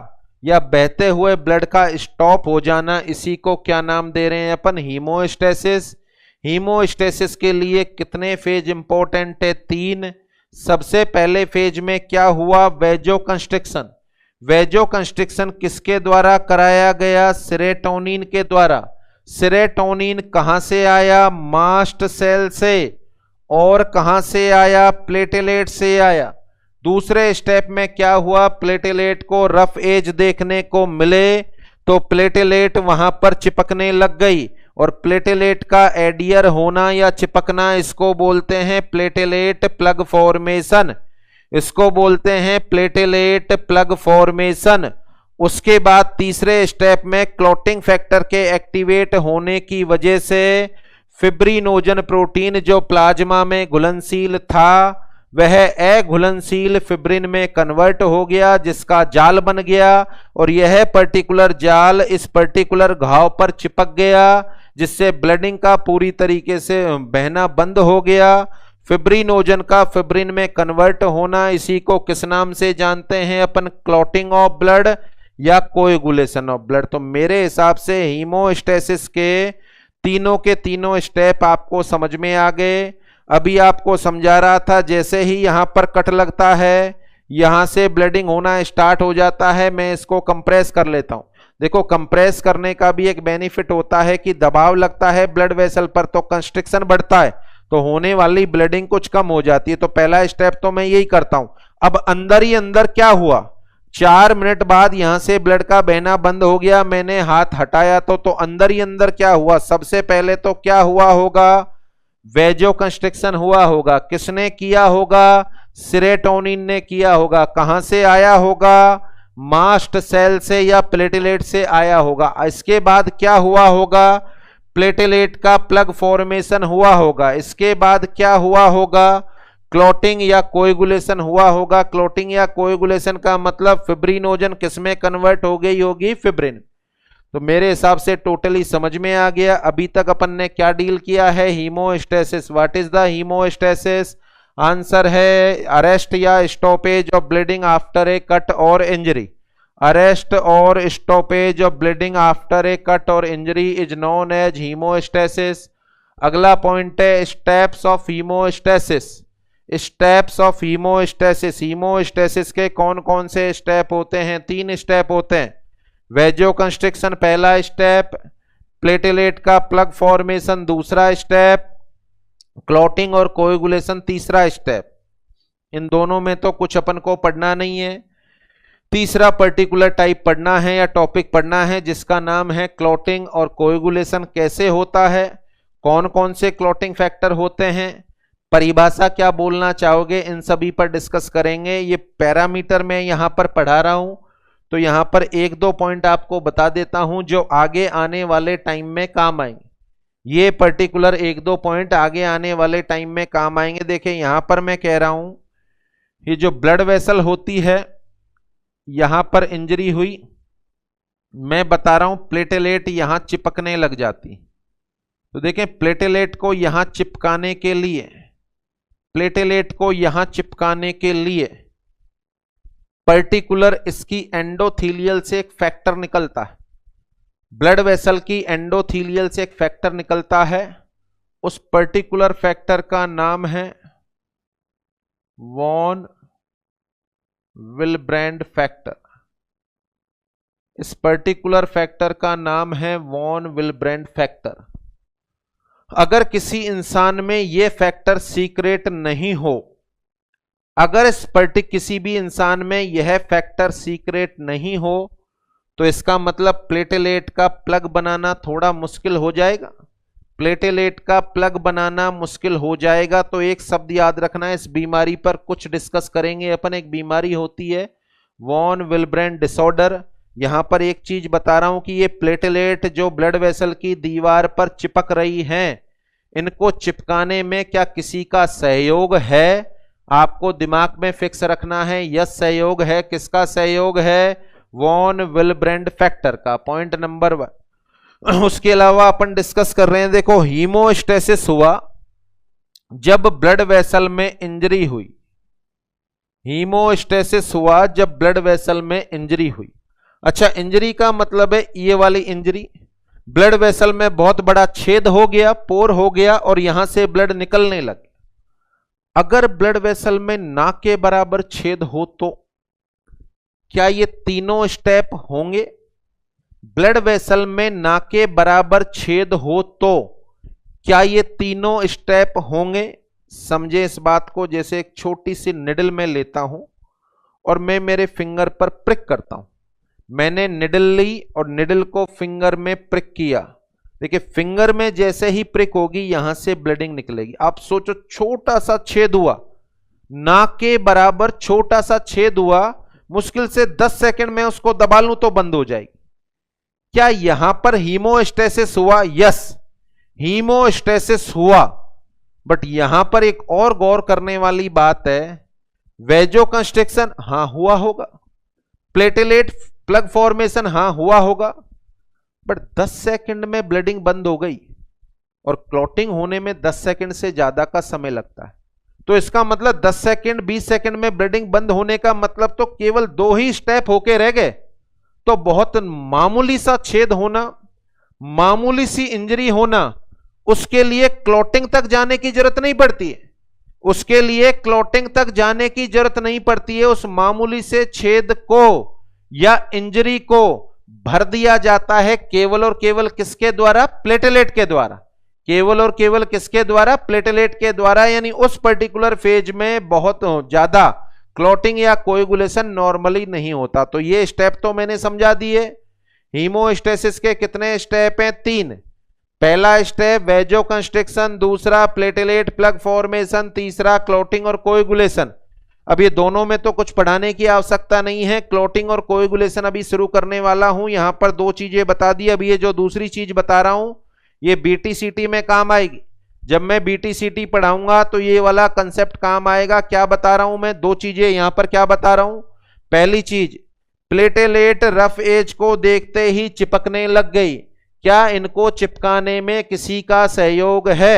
या बहते हुए ब्लड का स्टॉप हो जाना, इसी को क्या नाम दे रहे हैं अपन, हीमोस्टेसिस। हीमोस्टेसिस के लिए कितने फेज इंपॉर्टेंट है, 3। सबसे पहले फेज में क्या हुआ, वेजो कंस्ट्रिक्शन। वेजो कंस्ट्रिक्शन किसके द्वारा कराया गया, सेरोटोनिन के द्वारा। सेरोटोनिन कहां से आया, मास्ट सेल से, और कहां से आया, प्लेटेलेट से आया। दूसरे स्टेप में क्या हुआ, प्लेटेलेट को रफ एज देखने को मिले तो प्लेटेलेट वहां पर चिपकने लग गई और प्लेटेलेट का एडियर होना या चिपकना, इसको बोलते हैं प्लेटेलेट प्लग फॉर्मेशन। इसको बोलते हैं प्लेटेलेट प्लग फॉर्मेशन। उसके बाद तीसरे स्टेप में क्लॉटिंग फैक्टर के एक्टिवेट होने की वजह से फिब्रिनोजन प्रोटीन जो प्लाज्मा में घुलनशील था वह अघुलनशील फिब्रिन में कन्वर्ट हो गया, जिसका जाल बन गया और यह पर्टिकुलर जाल इस पर्टिकुलर घाव पर चिपक गया, जिससे ब्लीडिंग का पूरी तरीके से बहना बंद हो गया। फिब्रिनोजन का फिब्रिन में कन्वर्ट होना, इसी को किस नाम से जानते हैं अपन, क्लॉटिंग ऑफ ब्लड या कोएगुलेशन ऑफ ब्लड। तो मेरे हिसाब से हीमोस्टेसिस के तीनों स्टेप आपको समझ में आ गए। अभी आपको समझा रहा था, जैसे ही यहां पर कट लगता है यहां से ब्लीडिंग होना स्टार्ट हो जाता है। मैं इसको कंप्रेस कर लेता हूं। देखो, कंप्रेस करने का भी एक बेनिफिट होता है कि दबाव लगता है ब्लड वेसल पर तो कंस्ट्रिक्शन बढ़ता है, तो होने वाली ब्लीडिंग कुछ कम हो जाती है। तो पहला स्टेप तो मैं यही करता हूं। अब अंदर ही अंदर क्या हुआ, 4 मिनट बाद यहां से ब्लड का बहना बंद हो गया। मैंने हाथ हटाया तो अंदर ही अंदर क्या हुआ, सबसे पहले तो क्या हुआ होगा, वेजो कंस्ट्रिक्शन हुआ होगा। किसने किया होगा, सेरोटोनिन ने किया होगा। कहां से आया होगा, मास्ट सेल से या प्लेटेलेट से आया होगा। इसके बाद क्या हुआ होगा, प्लेटेलेट का प्लग फॉर्मेशन हुआ होगा। इसके बाद क्या हुआ होगा, क्लॉटिंग या कोएगुलेशन हुआ होगा। क्लॉटिंग या कोएगुलेशन का मतलब फिब्रिनोजन किसमें कन्वर्ट हो गई होगी, फिब्रिन। तो मेरे हिसाब से टोटली समझ में आ गया। अभी तक अपन ने क्या डील किया है, haemostasis. What is the haemostasis, answer है अरेस्ट या stoppage of bleeding after a cut और इंजरी। अरेस्ट और stoppage of bleeding after a cut और injury is known as haemostasis. अगला पॉइंट है steps of haemostasis. Steps of haemostasis, haemostasis के कौन कौन से स्टेप होते हैं, 3 स्टेप होते हैं। वेजो कंस्ट्रिक्शन पहला स्टेप, प्लेटेलेट का प्लग फॉर्मेशन दूसरा स्टेप, क्लॉटिंग और कोएगुलेशन तीसरा स्टेप। इन दोनों में तो कुछ अपन को पढ़ना नहीं है। तीसरा पर्टिकुलर टाइप पढ़ना है या टॉपिक पढ़ना है जिसका नाम है क्लॉटिंग और कोएगुलेशन कैसे होता है। कौन कौन से क्लॉटिंग फैक्टर होते हैं, परिभाषा क्या बोलना चाहोगे, इन सभी पर डिस्कस करेंगे। ये पैरामीटर मैं यहां पर पढ़ा रहा हूं, तो यहां पर एक दो पॉइंट आपको बता देता हूं जो आगे आने वाले टाइम में काम आएंगे। ये पर्टिकुलर एक दो पॉइंट आगे आने वाले टाइम में काम आएंगे। देखिए यहां पर मैं कह रहा हूं, ये जो ब्लड वेसल होती है, यहां पर इंजरी हुई, मैं बता रहा हूं प्लेटेलेट यहां चिपकने लग जाती। तो देखें प्लेटेलेट को यहां चिपकाने के लिए, प्लेटेलेट को यहां चिपकाने के लिए पर्टिकुलर इसकी एंडोथीलियल से एक फैक्टर निकलता है, ब्लड वेसल की एंडोथीलियल से एक फैक्टर निकलता है। उस पर्टिकुलर फैक्टर का नाम है वॉन विलब्रेंड फैक्टर। इस पर्टिकुलर फैक्टर का नाम है वॉन विलब्रेंड फैक्टर। अगर किसी इंसान में यह फैक्टर सीक्रेट नहीं हो, अगर किसी भी इंसान में यह फैक्टर सीक्रेट नहीं हो, तो इसका मतलब प्लेटेलेट का प्लग बनाना थोड़ा मुश्किल हो जाएगा। प्लेटेलेट का प्लग बनाना मुश्किल हो जाएगा। तो एक शब्द याद रखना है, इस बीमारी पर कुछ डिस्कस करेंगे अपन। एक बीमारी होती है वॉन विलब्रेंड डिसऑर्डर। यहां पर एक चीज बता रहा हूं कि ये प्लेटेलेट जो ब्लड वेसल की दीवार पर चिपक रही हैं, इनको चिपकाने में क्या किसी का सहयोग है, आपको दिमाग में फिक्स रखना है। यस सहयोग है। किसका सहयोग है? वॉन विलब्रेंड फैक्टर का। Point number 1। उसके अलावा अपन डिस्कस कर रहे हैं, देखो हीमोस्टेसिस हुआ जब ब्लड वेसल में इंजरी हुई, हीमोस्टेसिस हुआ जब ब्लड वेसल में इंजरी हुई। अच्छा, इंजरी का मतलब है ये वाली इंजरी, ब्लड वेसल में बहुत बड़ा छेद हो गया, पोर हो गया और यहां से ब्लड निकलने लगे। अगर ब्लड वेसल में ना के बराबर छेद हो तो क्या ये तीनों स्टेप होंगे? ब्लड वेसल में ना के बराबर छेद हो तो क्या ये तीनों स्टेप होंगे? समझे इस बात को। जैसे एक छोटी सी निडल में लेता हूं और मैं मेरे फिंगर पर प्रिक करता हूं। मैंने निडल ली और निडल को फिंगर में प्रिक किया। देखिए फिंगर में जैसे ही प्रिक होगी यहां से ब्लीडिंग निकलेगी। आप सोचो, छोटा सा छेद हुआ, नाक के बराबर छोटा सा छेद हुआ, मुश्किल से 10 सेकंड में उसको दबा लूं तो बंद हो जाएगी। क्या यहां पर हीमोस्टेसिस हुआ? यस, हीमोस्टेसिस हुआ। बट यहां पर एक और गौर करने वाली बात है, वेजोकंस्ट्रिक्शन हां हुआ होगा, प्लेटेलेट प्लग फॉर्मेशन हां हुआ होगा, बट 10 सेकंड में ब्लीडिंग बंद हो गई और क्लॉटिंग होने में 10 सेकंड से ज्यादा का समय लगता है। तो इसका मतलब 10 सेकंड 20 सेकंड में ब्लीडिंग बंद होने का मतलब तो केवल 2 ही स्टेप होके रह गए। तो बहुत मामूली सा छेद होना, मामूली सी इंजरी होना, उसके लिए क्लॉटिंग तक जाने की जरूरत नहीं पड़ती है। उसके लिए क्लॉटिंग तक जाने की जरूरत नहीं पड़ती है। उस मामूली से छेद को या इंजरी को भर दिया जाता है केवल और केवल किसके द्वारा? प्लेटेलेट के द्वारा। केवल और केवल किसके द्वारा? प्लेटेलेट के द्वारा। यानी उस पर्टिकुलर फेज में बहुत ज्यादा क्लॉटिंग या कोएगुलेशन नॉर्मली नहीं होता। तो ये स्टेप तो मैंने समझा दिए। हीमोस्टेसिस के कितने स्टेप हैं? 3। पहला स्टेप वेजोकंस्ट्रिक्शन, दूसरा प्लेटेलेट प्लग फॉर्मेशन, तीसरा क्लॉटिंग और कोएगुलेशन। अब ये दोनों में तो कुछ पढ़ाने की आवश्यकता नहीं है। क्लॉटिंग और कोएगुलेशन अभी शुरू करने वाला हूं। यहां पर 2 चीजें बता दी। अब ये जो दूसरी चीज बता रहा हूं ये बीटीसीटी में काम आएगी। जब मैं बीटीसीटी पढ़ाऊंगा तो ये वाला कंसेप्ट काम आएगा। क्या बता रहा हूं मैं? 2 चीजें यहां पर क्या बता रहा हूं। पहली चीज, प्लेटेलेट रफ एज को देखते ही चिपकने लग गई। क्या इनको चिपकाने में किसी का सहयोग है?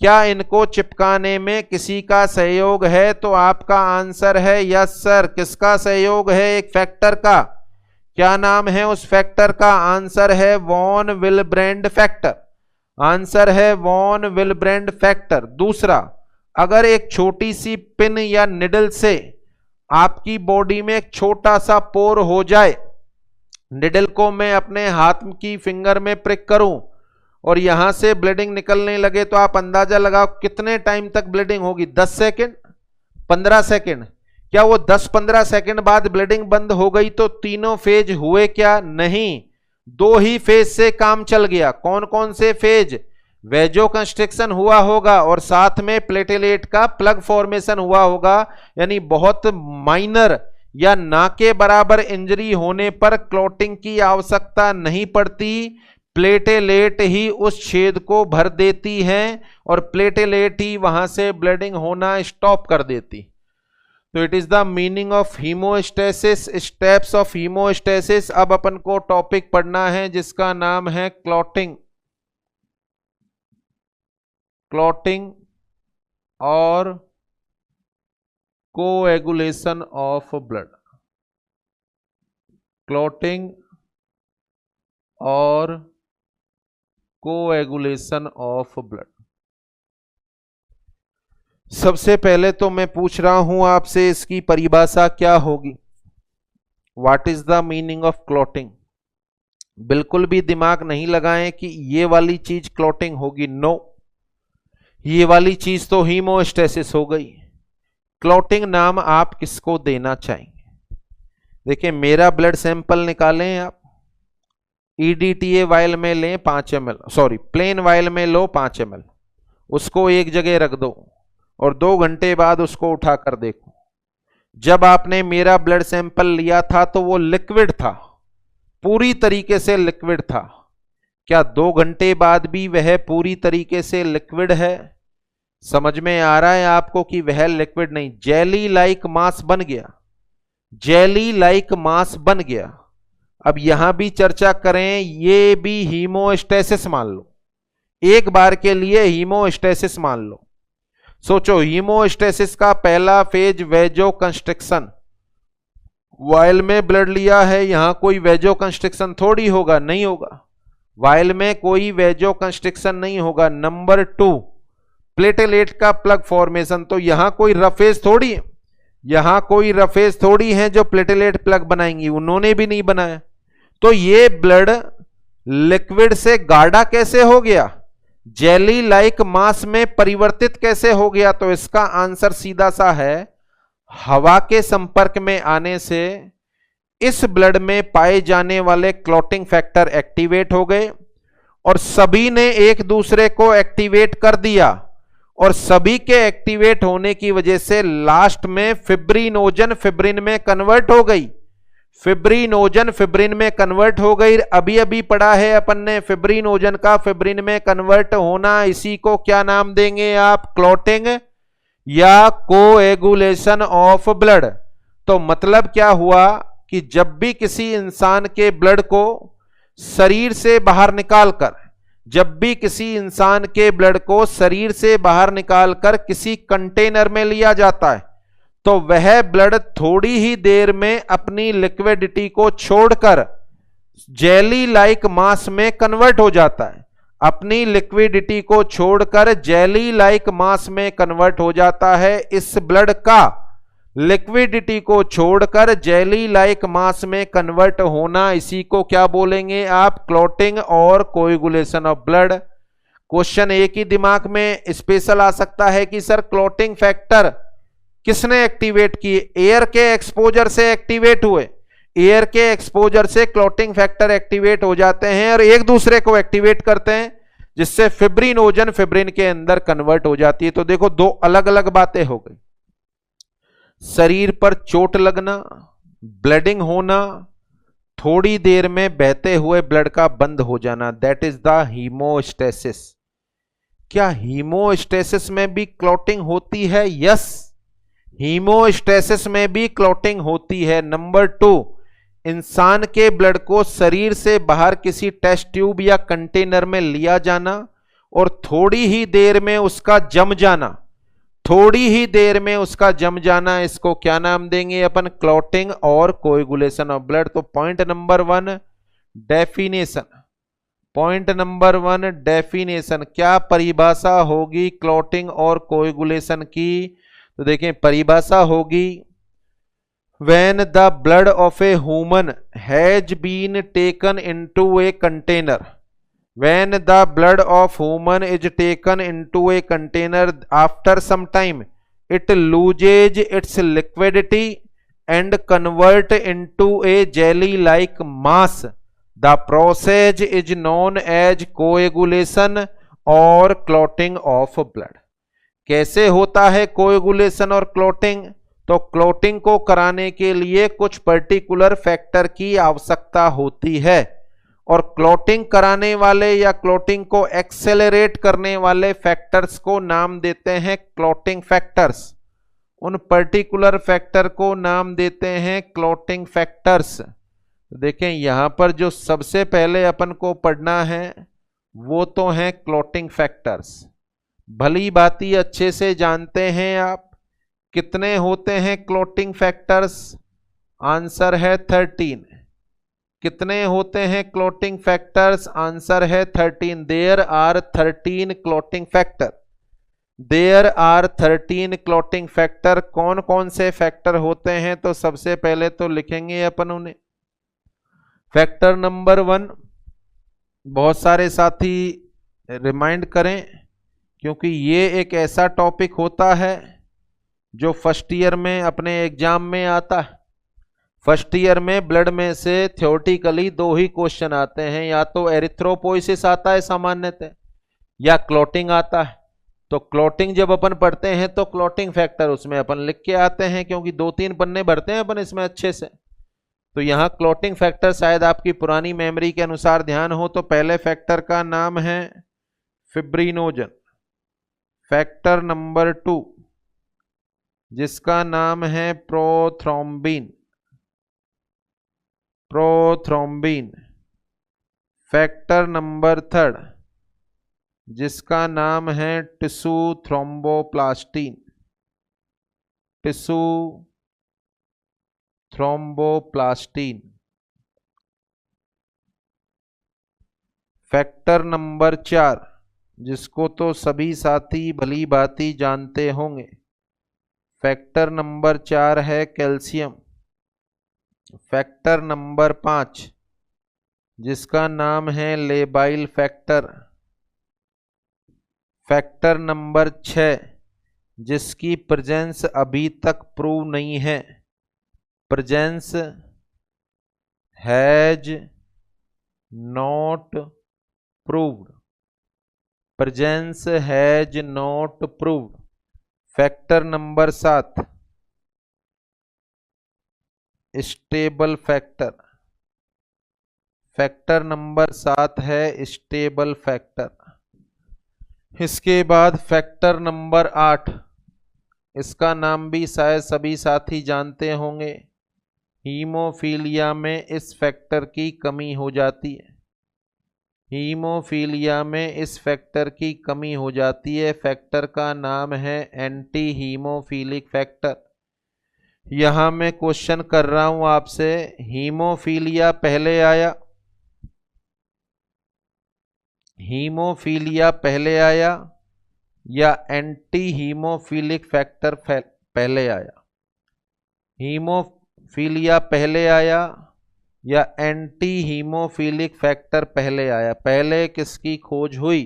क्या इनको चिपकाने में किसी का सहयोग है? तो आपका आंसर है यस सर। किसका सहयोग है? एक फैक्टर का। क्या नाम है उस फैक्टर का? आंसर है वॉन विलब्रेंड फैक्टर। आंसर है वॉन विलब्रेंड फैक्टर। दूसरा, अगर एक छोटी सी पिन या निडल से आपकी बॉडी में एक छोटा सा पोर हो जाए, निडल को मैं अपने हाथ की फिंगर में प्रिक करूं और यहां से ब्लीडिंग निकलने लगे, तो आप अंदाजा लगाओ कितने टाइम तक ब्लीडिंग होगी? 10 सेकंड, 15 सेकंड। क्या वो 10-15 सेकंड बाद ब्लीडिंग बंद हो गई तो तीनों फेज हुए क्या? नहीं, 2 ही फेज से काम चल गया। कौन कौन से फेज? वेजो कंस्ट्रिक्शन हुआ होगा और साथ में प्लेटेलेट का प्लग फॉर्मेशन हुआ होगा, यानी बहुत माइनर या ना के बराबर इंजरी होने पर क्लॉटिंग की आवश्यकता नहीं पड़ती, प्लेटेलेट ही उस छेद को भर देती हैं और प्लेटेलेट ही वहां से ब्लीडिंग होना स्टॉप कर देती। तो it is the meaning of haemostasis, steps of haemostasis. अब अपन को टॉपिक पढ़ना है जिसका नाम है क्लॉटिंग, क्लॉटिंग और कोएगुलेशन ऑफ ब्लड, क्लॉटिंग और कोएगुलेशन ऑफ ब्लड। सबसे पहले तो मैं पूछ रहा हूं आपसे, इसकी परिभाषा क्या होगी? What is the meaning of clotting? बिल्कुल भी दिमाग नहीं लगाएं कि ये वाली चीज क्लॉटिंग होगी, नो, ये वाली चीज तो हीमोस्टेसिस हो गई। क्लॉटिंग नाम आप किसको देना चाहेंगे? देखिए, मेरा ब्लड सैंपल निकालें आप, EDTA वायल में लें 5 ml, सॉरी प्लेन वायल में लो 5 ml, उसको एक जगह रख दो और 2 घंटे बाद उसको उठा कर देखो। जब आपने मेरा ब्लड सैंपल लिया था तो वो लिक्विड था, पूरी तरीके से लिक्विड था। क्या 2 घंटे बाद भी वह पूरी तरीके से लिक्विड है? समझ में आ रहा है आपको कि वह लिक्विड नहीं, जेली लाइक मास बन गया, जेली लाइक मास बन गया। अब यहां भी चर्चा करें, ये भी हीमोस्टेसिस मान लो, एक बार के लिए हीमोस्टेसिस मान लो। सोचो, हीमोस्टेसिस का पहला फेज वेजो कंस्ट्रिक्शन, वायल में ब्लड लिया है, यहां कोई वेजो कंस्ट्रिक्शन थोड़ी होगा, नहीं होगा, वायल में कोई वेजो कंस्ट्रिक्शन नहीं होगा। नंबर 2, प्लेटेलेट का प्लग फॉर्मेशन, तो यहां कोई रफेज थोड़ी है, यहां कोई रफेज थोड़ी है जो प्लेटेलेट प्लग बनाएंगी, उन्होंने भी नहीं बनाया। तो ये ब्लड लिक्विड से गाढ़ा कैसे हो गया, जेली लाइक मास में परिवर्तित कैसे हो गया? तो इसका आंसर सीधा सा है, हवा के संपर्क में आने से इस ब्लड में पाए जाने वाले क्लॉटिंग फैक्टर एक्टिवेट हो गए और सभी ने एक दूसरे को एक्टिवेट कर दिया, और सभी के एक्टिवेट होने की वजह से लास्ट में फिब्रिनोजन फिब्रिन में कन्वर्ट हो गई, फिब्रिनोजन फिब्रिन में कन्वर्ट हो गई। अभी अभी पढ़ा है अपन ने फिब्रिनोजन का फिब्रिन में कन्वर्ट होना, इसी को क्या नाम देंगे आप? क्लॉटिंग या कोएगुलेशन ऑफ ब्लड। तो मतलब क्या हुआ कि जब भी किसी इंसान के ब्लड को शरीर से बाहर निकालकर, जब भी किसी इंसान के ब्लड को शरीर से बाहर निकालकर किसी कंटेनर में लिया जाता है, तो वह ब्लड थोड़ी ही देर में अपनी लिक्विडिटी को छोड़कर जेली लाइक मास में कन्वर्ट हो जाता है, अपनी लिक्विडिटी को छोड़कर जेली लाइक मास में कन्वर्ट हो जाता है। इस ब्लड का लिक्विडिटी को छोड़कर जेली लाइक मास में कन्वर्ट होना, इसी को क्या बोलेंगे आप? क्लॉटिंग और कोएगुलेशन ऑफ ब्लड। क्वेश्चन एक ही दिमाग में स्पेशल आ सकता है कि सर क्लॉटिंग फैक्टर किसने एक्टिवेट किए? एयर के एक्सपोजर से एक्टिवेट हुए, एयर के एक्सपोजर से क्लॉटिंग फैक्टर एक्टिवेट हो जाते हैं और एक दूसरे को एक्टिवेट करते हैं, जिससे फिब्रिनोजन फिब्रिन के अंदर कन्वर्ट हो जाती है। तो देखो, 2 अलग अलग बातें हो गई, शरीर पर चोट लगना, ब्लडिंग होना, थोड़ी देर में बहते हुए ब्लड का बंद हो जाना, दैट इज द हीमोस्टेसिस। क्या हीमोस्टेसिस में भी क्लॉटिंग होती है? यस, हीमोस्टेसिस में भी क्लॉटिंग होती है। नंबर 2, इंसान के ब्लड को शरीर से बाहर किसी टेस्ट ट्यूब या कंटेनर में लिया जाना और थोड़ी ही देर में उसका जम जाना, थोड़ी ही देर में उसका जम जाना, इसको क्या नाम देंगे अपन? क्लॉटिंग और कोएगुलेशन ऑफ ब्लड। तो point number 1 definition, point number 1 definition, क्या परिभाषा होगी क्लॉटिंग और कोएगुलेशन की? तो देखें, परिभाषा होगी, when the blood of a human has been taken into a container, when the blood of human is taken into a container, after some time it loses its liquidity and convert into a jelly like mass. The process is known as coagulation और clotting of blood. कैसे होता है coagulation और clotting? तो clotting को कराने के लिए कुछ पर्टिकुलर फैक्टर की आवश्यकता होती है, और क्लॉटिंग कराने वाले या क्लॉटिंग को एक्सेलरेट करने वाले फैक्टर्स को नाम देते हैं क्लॉटिंग फैक्टर्स। उन पर्टिकुलर फैक्टर को नाम देते हैं क्लॉटिंग फैक्टर्स। देखें यहां पर जो सबसे पहले अपन को पढ़ना है वो तो है क्लॉटिंग फैक्टर्स। भली भांति अच्छे से जानते हैं आप कितने होते हैं क्लॉटिंग फैक्टर्स? आंसर है 13। कितने होते हैं क्लॉटिंग फैक्टर्स? आंसर है 13। There are 13 clotting factor. There are 13 clotting factor. कौन कौन से फैक्टर होते हैं? तो सबसे पहले तो लिखेंगे अपन उन्हें। फैक्टर नंबर 1, बहुत सारे साथी रिमाइंड करें क्योंकि ये एक ऐसा टॉपिक होता है जो फर्स्ट ईयर में अपने एग्जाम में आता है। फर्स्ट ईयर में ब्लड में से थ्योरेटिकली 2 ही क्वेश्चन आते हैं, या तो एरिथ्रोपोइसिस आता है सामान्यतः या क्लॉटिंग आता है। तो क्लॉटिंग जब अपन पढ़ते हैं तो क्लॉटिंग फैक्टर उसमें अपन लिख के आते हैं, क्योंकि 2-3 पन्ने भरते हैं अपन इसमें अच्छे से। तो यहां क्लॉटिंग फैक्टर शायद आपकी पुरानी मेमोरी के अनुसार ध्यान हो तो पहले फैक्टर का नाम है फिब्रिनोजन। फैक्टर नंबर 2 जिसका नाम है प्रोथ्रोम्बिन। प्रोथ्रोम्बिन। फैक्टर नंबर 3 जिसका नाम है tissue thromboplastin. Tissue thromboplastin. Factor number 4 जिसको तो सभी साथी भली भांति जानते होंगे। फैक्टर नंबर 4 है कैल्शियम। फैक्टर नंबर 5 जिसका नाम है लेबाइल फैक्टर। फैक्टर नंबर 6 जिसकी प्रेजेंस अभी तक प्रूव नहीं है। Presence has not proved. Presence has not proved. Factor number 7 stable factor. Factor number 7 है स्टेबल फैक्टर। इसके बाद फैक्टर नंबर 8, इसका नाम भी शायद सभी साथी जानते होंगे। हीमोफीलिया में इस फैक्टर की कमी हो जाती है। हीमोफीलिया में इस फैक्टर की कमी हो जाती है। फैक्टर का नाम है एंटी हीमोफीलिक फैक्टर। यहां मैं क्वेश्चन कर रहा हूं आपसे, हीमोफीलिया पहले आया? हीमोफीलिया पहले आया या एंटी हीमोफिलिक फैक्टर पहले आया? हीमोफीलिया पहले आया या एंटी हीमोफिलिक फैक्टर पहले आया? पहले किसकी खोज हुई?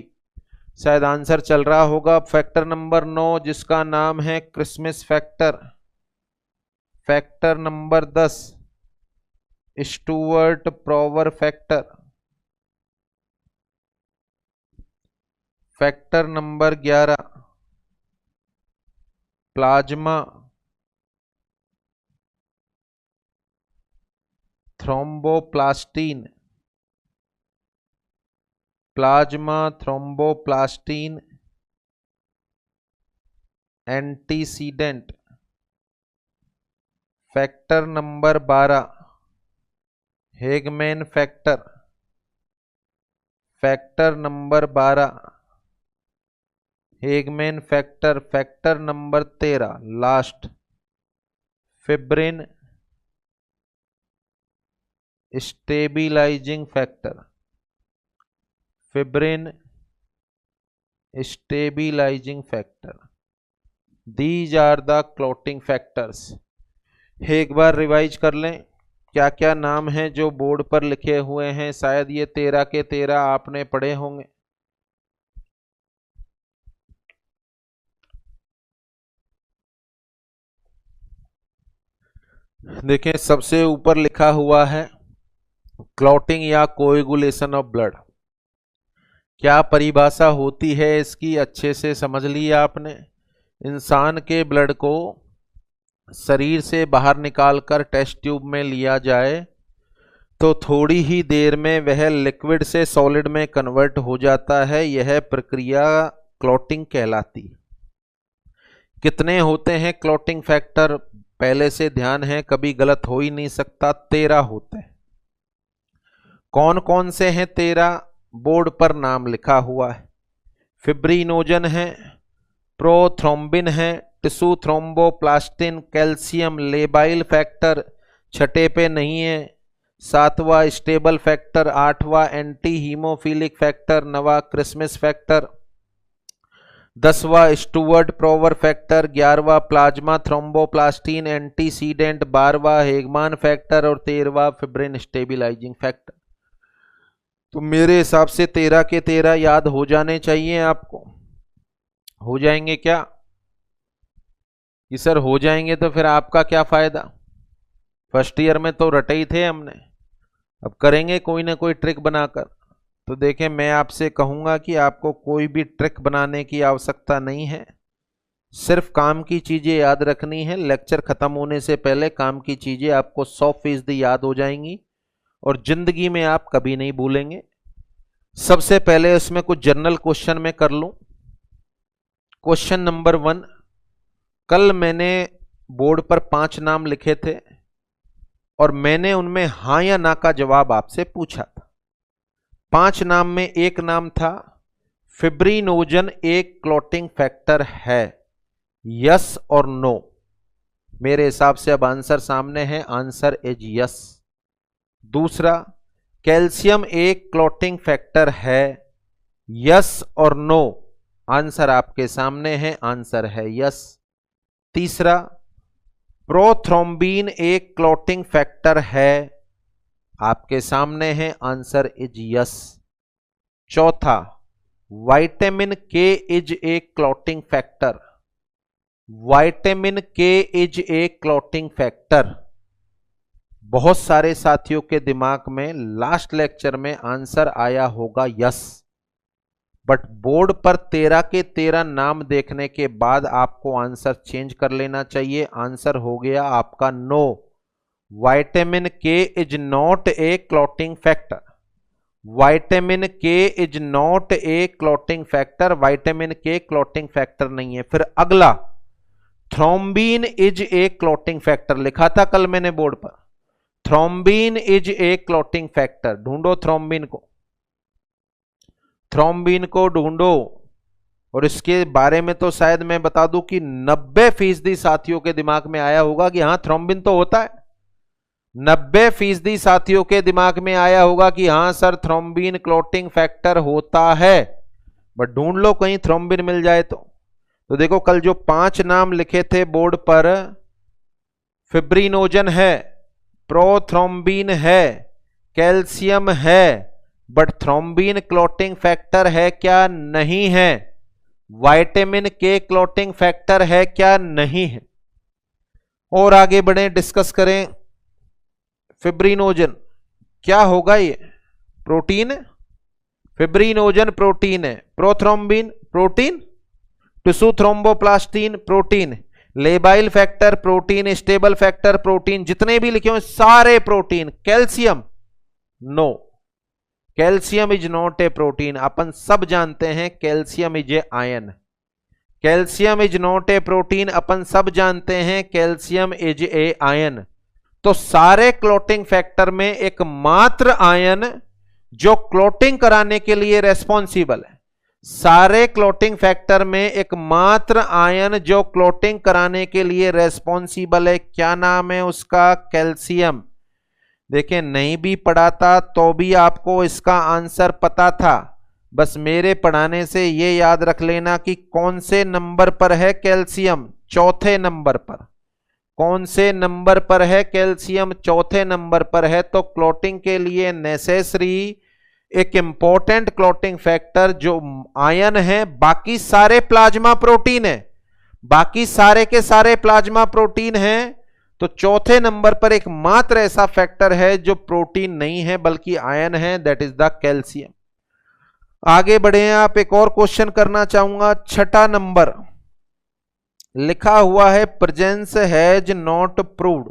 शायद आंसर चल रहा होगा। फैक्टर नंबर 9 जिसका नाम है Christmas factor. Factor number 10 Stuart Prower factor. Factor number 11 plasma thromboplastin. Plasma thromboplastin antecedent. Factor number 12 Hageman factor. Factor number 12 Hageman factor. Factor number 13 last fibrin stabilising factor. Fibrin stabilising factor. These are the clotting factors. एक बार revise कर लें क्या क्या नाम हैं जो board पर लिखे हुए हैं। शायद ये 13 के 13 आपने पढ़े होंगे। देखें सबसे ऊपर लिखा हुआ है क्लॉटिंग या कोएगुलेशन ऑफ ब्लड। क्या परिभाषा होती है इसकी, अच्छे से समझ लिया आपने। इंसान के ब्लड को शरीर से बाहर निकालकर टेस्ट ट्यूब में लिया जाए तो थोड़ी ही देर में वह लिक्विड से सॉलिड में कन्वर्ट हो जाता है। यह प्रक्रिया क्लॉटिंग कहलाती है। कितने होते हैं क्लॉटिंग फैक्टर, पहले से ध्यान है, कभी गलत हो ही नहीं सकता, 13 होते हैं। कौन कौन से हैं 13? बोर्ड पर नाम लिखा हुआ है। फिब्रिनोजन है, प्रोथ्रोम्बिन है, tissue thromboplastin, calcium, labile factor, छठे पे नहीं है, 7वां स्टेबल फैक्टर, 8वां एंटी हीमोफिलिक फैक्टर, 9वां क्रिसमस फैक्टर, 10वां स्टुअर्ट प्रोवर फैक्टर, 11वां प्लाज्मा थ्रोम्बोप्लास्टिन एंटीसीडेंट, 12वां हेगमान फैक्टर और 13वां फिब्रिन स्टेबिलाइजिंग फैक्टर। तो मेरे हिसाब से 13 के 13 याद हो जाने चाहिए आपको। हो जाएंगे क्या? कि सर हो जाएंगे तो फिर आपका क्या फायदा, फर्स्ट ईयर में तो रटे ही थे हमने, अब करेंगे कोई ना कोई ट्रिक बनाकर। तो देखें, मैं आपसे कहूंगा कि आपको कोई भी ट्रिक बनाने की आवश्यकता नहीं है, सिर्फ काम की चीजें याद रखनी है। लेक्चर खत्म होने से पहले काम की चीजें आपको 100% याद हो जाएंगी और जिंदगी में आप कभी नहीं भूलेंगे। सबसे पहले इसमें कुछ जनरल क्वेश्चन में कर लूं। क्वेश्चन नंबर 1, कल मैंने बोर्ड पर 5 नाम लिखे थे और मैंने उनमें हां या ना का जवाब आपसे पूछा था। 5 नाम में एक नाम था फिब्रिनोजन एक क्लॉटिंग फैक्टर है, यस और नो। मेरे हिसाब से अब आंसर सामने है, आंसर इज यस। दूसरा, कैल्शियम एक क्लॉटिंग फैक्टर है, यस और नो। आंसर आपके सामने है, आंसर है यस। तीसरा, प्रोथ्रोम्बिन एक क्लॉटिंग फैक्टर है, आपके सामने है, आंसर इज यस। चौथा, vitamin K is a clotting factor, vitamin K is a clotting factor. बहुत सारे साथियों के दिमाग में लास्ट लेक्चर में आंसर आया होगा यस, बट बोर्ड पर 13 के 13 नाम देखने के बाद आपको आंसर चेंज कर लेना चाहिए। आंसर हो गया आपका no, vitamin K is not a clotting factor, vitamin K is not a clotting factor, vitamin K clotting factor नहीं है। फिर अगला, thrombin is a clotting factor लिखा था कल मैंने बोर्ड पर, thrombin is a clotting factor. ढूंढो थ्रोम्बिन को, थ्रोम्बिन को ढूंढो। और इसके बारे में तो शायद मैं बता दूं कि 90% साथियों के दिमाग में आया होगा कि हां थ्रोम्बिन तो होता है। 90% साथियों के दिमाग में आया होगा कि हां सर थ्रोम्बिन क्लॉटिंग फैक्टर होता है, बट ढूंढ लो कहीं थ्रोम्बिन मिल जाए तो देखो कल जो 5 नाम लिखे थे बोर्ड पर, फिब्रिनोजन है, प्रोथ्रोम्बिन है, कैल्शियम है, बट थ्रोम्बिन क्लॉटिंग फैक्टर है क्या? नहीं है। विटामिन के क्लॉटिंग फैक्टर है क्या? नहीं है। और आगे बढ़े, डिस्कस करें। फिब्रिनोजन क्या होगा? ये प्रोटीन है, फिब्रिनोजन प्रोटीन है, prothrombin protein, tissue thromboplastin protein, labile factor protein, stable factor protein, जितने भी लिखे हो सारे protein. Calcium no, calcium is not a protein. अपन सब जानते हैं calcium is a ion, calcium is not a protein. अपन सब जानते हैं कैल्शियम इज ए आयन। तो सारे क्लॉटिंग फैक्टर में एकमात्र आयन जो क्लॉटिंग कराने के लिए रेस्पॉन्सिबल है, सारे क्लॉटिंग फैक्टर में एकमात्र आयन जो क्लॉटिंग कराने के लिए रेस्पॉन्सिबल है, क्या नाम है उसका? कैल्शियम। देखिए, नहीं भी पढ़ा था तो भी आपको इसका आंसर पता था, बस मेरे पढ़ाने से ये याद रख लेना कि कौन से नंबर पर है कैल्शियम, चौथे नंबर पर। कौन से नंबर पर है कैल्शियम? चौथे नंबर पर है। तो क्लॉटिंग के लिए नेसेसरी एक इंपॉर्टेंट क्लॉटिंग फैक्टर जो आयन है, बाकी सारे प्लाज्मा प्रोटीन है, बाकी सारे के सारे प्लाज्मा प्रोटीन है। तो चौथे नंबर पर एक मात्र ऐसा फैक्टर है जो प्रोटीन नहीं है बल्कि आयन है, दैट इज द कैल्शियम। आगे बढ़े हैं आप, एक और क्वेश्चन करना चाहूंगा। छठा नंबर लिखा हुआ है प्रेजेंस हैज नॉट प्रूव्ड,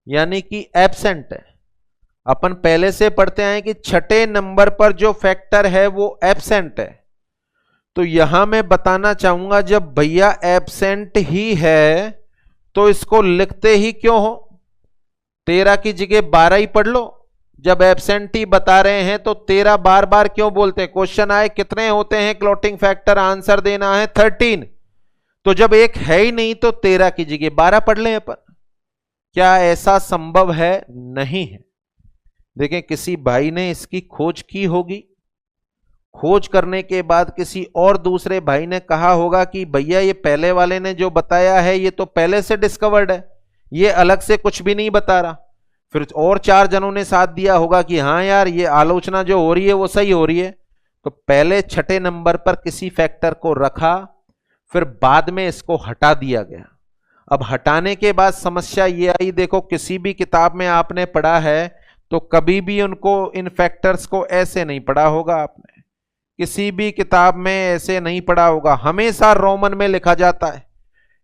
यानी कि एब्सेंट है। अपन पहले से पढ़ते आए कि छठे नंबर पर जो फैक्टर है वो एब्सेंट है। तो यहां मैं बताना चाहूंगा जब भैया एब्सेंट ही है तो इसको लिखते ही क्यों हो, 13 की जगह 12 ही पढ़ लो। जब एब्सेंट ही बता रहे हैं तो 13 बार बार क्यों बोलते हैं। क्वेश्चन आए कितने होते हैं क्लोटिंग फैक्टर, आंसर देना है 13। तो जब एक है ही नहीं तो 13 की जगह 12 पढ़ लें अपन। क्या ऐसा संभव है? नहीं है। देखें, किसी भाई ने इसकी खोज की होगी, खोज करने के बाद किसी और दूसरे भाई ने कहा होगा कि भैया ये पहले वाले ने जो बताया है ये तो पहले से डिस्कवर्ड है, ये अलग से कुछ भी नहीं बता रहा। फिर और 4 जनों ने साथ दिया होगा कि हाँ यार ये आलोचना जो हो रही है वो सही हो रही है। तो पहले छठे नंबर पर किसी फैक्टर को रखा, फिर बाद में इसको हटा दिया गया। अब हटाने के बाद समस्या ये आई, देखो किसी भी किताब में आपने पढ़ा है तो कभी भी उनको इन फैक्टर्स को ऐसे नहीं पढ़ा होगा। आपने किसी भी किताब में ऐसे नहीं पढ़ा होगा, हमेशा रोमन में लिखा जाता है।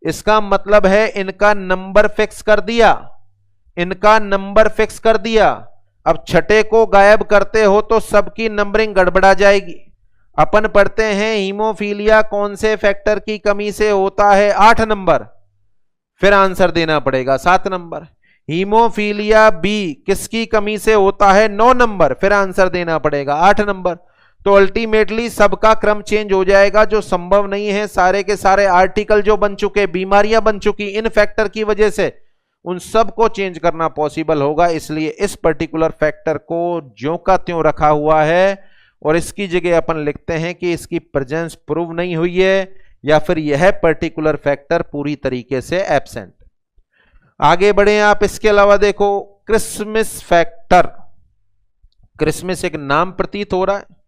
इसका मतलब है इनका नंबर फिक्स कर दिया, इनका नंबर फिक्स कर दिया। अब छठे को गायब करते हो तो सबकी नंबरिंग गड़बड़ा जाएगी। अपन पढ़ते हैं हीमोफीलिया कौन से फैक्टर की कमी से होता है, 8 नंबर, फिर आंसर देना पड़ेगा 7 नंबर। हीमोफीलिया बी किसकी कमी से होता है, 9 नंबर, फिर आंसर देना पड़ेगा 8 नंबर। तो अल्टीमेटली सबका क्रम चेंज हो जाएगा, जो संभव नहीं है। सारे के सारे आर्टिकल जो बन चुके, बीमारियां बन चुकी इन फैक्टर की वजह से, उन सब को चेंज करना पॉसिबल होगा। इसलिए इस पर्टिकुलर फैक्टर को ज्यों का त्यों रखा हुआ है और इसकी जगह अपन लिखते हैं कि इसकी प्रेजेंस प्रूव नहीं हुई है या फिर यह पर्टिकुलर फैक्टर पूरी तरीके से एब्सेंट। आगे बढ़े आप। इसके अलावा देखो क्रिसमस फैक्टर, क्रिसमस एक नाम प्रतीत हो रहा है।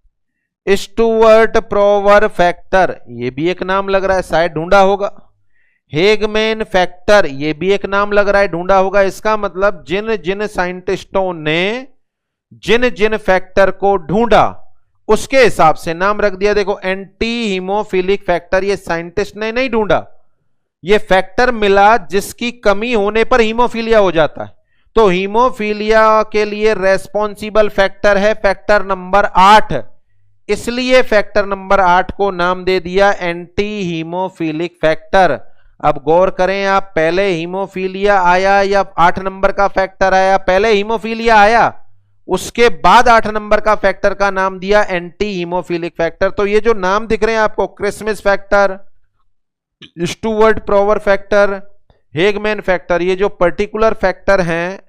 स्टुअर्ट प्रोवर फैक्टर, ये भी एक नाम लग रहा है, शायद ढूंढा होगा। हेगमैन फैक्टर, ये भी एक नाम लग रहा है, ढूंढा होगा। इसका मतलब जिन जिन साइंटिस्टों ने जिन जिन फैक्टर को ढूंढा उसके हिसाब से नाम रख दिया। देखो एंटी हीमोफिलिक फैक्टर, ये साइंटिस्ट ने नहीं ढूंढा, ये फैक्टर मिला जिसकी कमी होने पर हीमोफीलिया हो जाता है। तो हीमोफीलिया के लिए रेस्पॉन्सिबल फैक्टर है फैक्टर नंबर 8, इसलिए फैक्टर नंबर 8 को नाम दे दिया एंटी हीमोफिलिक फैक्टर। अब गौर करें आप, पहले हीमोफीलिया आया या 8 नंबर का फैक्टर आया? पहले हीमोफीलिया आया, उसके बाद 8 नंबर का फैक्टर का नाम दिया एंटी हीमोफिलिक फैक्टर। तो ये जो नाम दिख रहे हैं आपको, Christmas factor, Stuart Prower factor, Hageman factor, ये जो पर्टिकुलर फैक्टर हैं,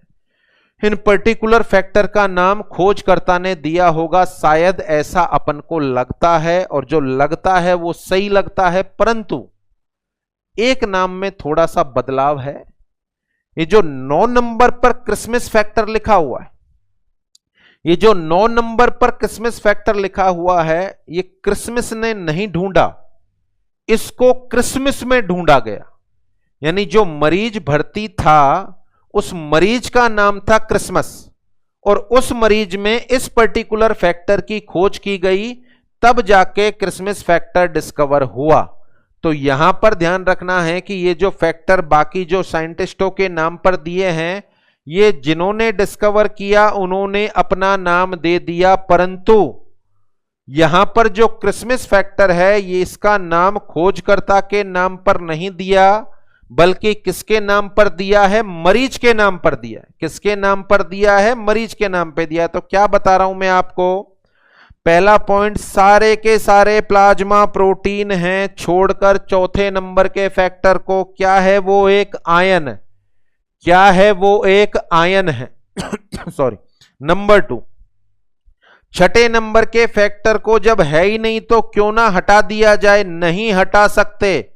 इन पर्टिकुलर फैक्टर का नाम खोजकर्ता ने दिया होगा, शायद ऐसा अपन को लगता है। और जो लगता है वो सही लगता है, परंतु एक नाम में थोड़ा सा बदलाव है। ये जो 9 नंबर पर क्रिसमस फैक्टर लिखा हुआ है, ये जो 9 नंबर पर क्रिसमस फैक्टर लिखा हुआ है, ये क्रिसमस ने नहीं ढूंढा, इसको क्रिसमस में ढूंढा गया। यानी जो मरीज भर्ती था उस मरीज का नाम था क्रिसमस, और उस मरीज में इस पर्टिकुलर फैक्टर की खोज की गई, तब जाके क्रिसमस फैक्टर डिस्कवर हुआ। तो यहां पर ध्यान रखना है कि ये जो फैक्टर बाकी जो साइंटिस्टों के नाम पर दिए हैं, ये जिन्होंने डिस्कवर किया उन्होंने अपना नाम दे दिया, परंतु यहां पर जो क्रिसमस फैक्टर है ये इसका नाम खोजकर्ता के नाम पर नहीं दिया, बल्कि किसके नाम पर दिया है? मरीज के नाम पर दिया है। किसके नाम पर दिया है? मरीज के नाम पे दिया। तो क्या बता रहा हूं मैं आपको, पहला पॉइंट, सारे के सारे प्लाज्मा प्रोटीन हैं छोड़कर चौथे नंबर के फैक्टर को, क्या है वो? एक आयन। क्या है वो? एक आयन है। सॉरी। नंबर 2, छठे नंबर के फैक्टर को जब है ही नहीं तो क्यों ना हटा दिया जाए? नहीं हटा सकते,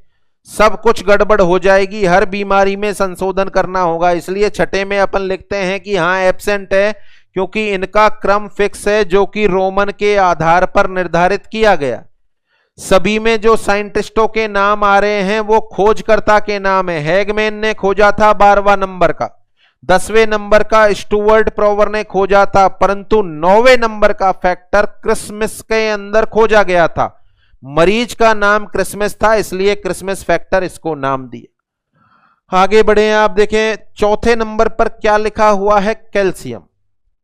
सब कुछ गड़बड़ हो जाएगी, हर बीमारी में संशोधन करना होगा। इसलिए छठे में अपन लिखते हैं कि हां एब्सेंट है, क्योंकि इनका क्रम फिक्स है जो कि रोमन के आधार पर निर्धारित किया गया। सभी में जो साइंटिस्टों के नाम आ रहे हैं वो खोजकर्ता के नाम है। हेगमैन ने खोजा था 12वां नंबर का, 10वें नंबर का स्टुअर्ट प्रोवर ने खोजा था, परंतु 9वें नंबर का फैक्टर क्रिसमस के अंदर खोजा गया था। मरीज का नाम क्रिसमस था, इसलिए क्रिसमस फैक्टर इसको नाम दिया। आगे बढ़े, आप देखें चौथे नंबर पर क्या लिखा हुआ है, कैल्शियम।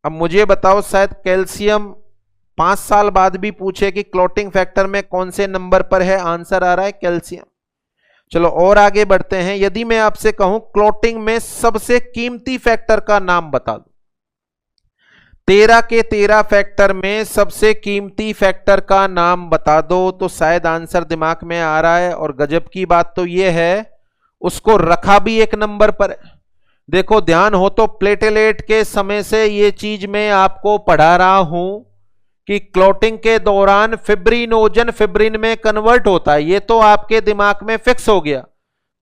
अब मुझे बताओ, शायद कैल्शियम 5 साल बाद भी पूछे कि क्लॉटिंग फैक्टर में कौन से नंबर पर है, आंसर आ रहा है कैल्शियम। चलो और आगे बढ़ते हैं। यदि मैं आपसे कहूं क्लॉटिंग में सबसे कीमती फैक्टर का नाम बता दो, 13 के 13 फैक्टर में सबसे कीमती फैक्टर का नाम बता दो, तो शायद आंसर दिमाग में आ रहा है। और गजब की बात तो यह है, उसको रखा भी एक नंबर पर है। देखो ध्यान हो तो, प्लेटेलेट के समय से यह चीज मैं आपको पढ़ा रहा हूं कि क्लॉटिंग के दौरान फिब्रिनोजन फिब्रिन में कन्वर्ट होता है। ये तो आपके दिमाग में फिक्स हो गया,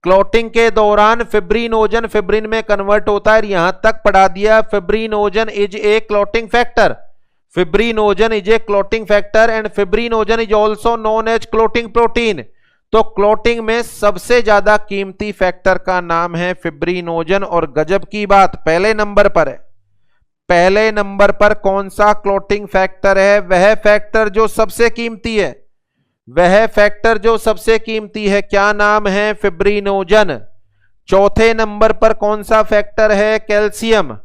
क्लॉटिंग के दौरान फिब्रिनोजन फिब्रिन में कन्वर्ट होता है। यहां तक पढ़ा दिया, fibrinogen is a clotting factor, fibrinogen is a clotting factor and fibrinogen is also known as clotting protein. तो क्लॉटिंग में सबसे ज्यादा कीमती फैक्टर का नाम है फिब्रिनोजन। और गजब की बात, पहले नंबर पर है। पहले नंबर पर कौन सा क्लॉटिंग फैक्टर है? वह फैक्टर जो सबसे कीमती है, वह फैक्टर जो सबसे कीमती है। क्या नाम है? फिब्रिनोजन। चौथे नंबर पर कौन सा फैक्टर है? कैल्शियम।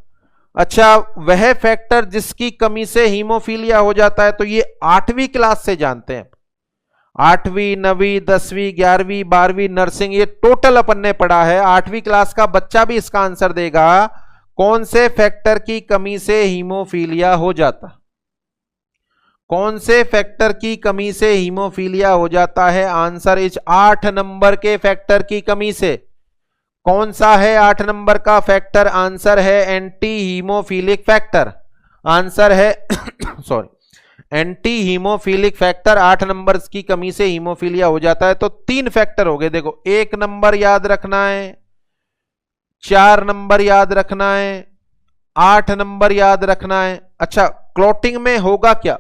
अच्छा, वह फैक्टर जिसकी कमी से हीमोफीलिया हो जाता है, तो ये 8वीं क्लास से जानते हैं। 8वीं, 9वीं, 10वीं, 11वीं, 12वीं नर्सिंग, ये टोटल अपन ने पढ़ा है। 8वीं क्लास का बच्चा भी इसका आंसर देगा, कौन से फैक्टर की कमी से हीमोफीलिया हो जाता, कौन से फैक्टर की कमी से हीमोफीलिया हो जाता है? आंसर इस 8 नंबर के फैक्टर की कमी से। कौन सा है 8 नंबर का फैक्टर? आंसर है एंटी हीमोफिलिक फैक्टर। आंसर है sorry, anti haemophilic factor 8 number की कमी से हीमोफीलिया हो जाता है। तो 3 फैक्टर हो गए। देखो, 1 नंबर याद रखना है, 4 नंबर याद रखना है, 8 नंबर याद रखना है। अच्छा, क्लॉटिंग में होगा क्या?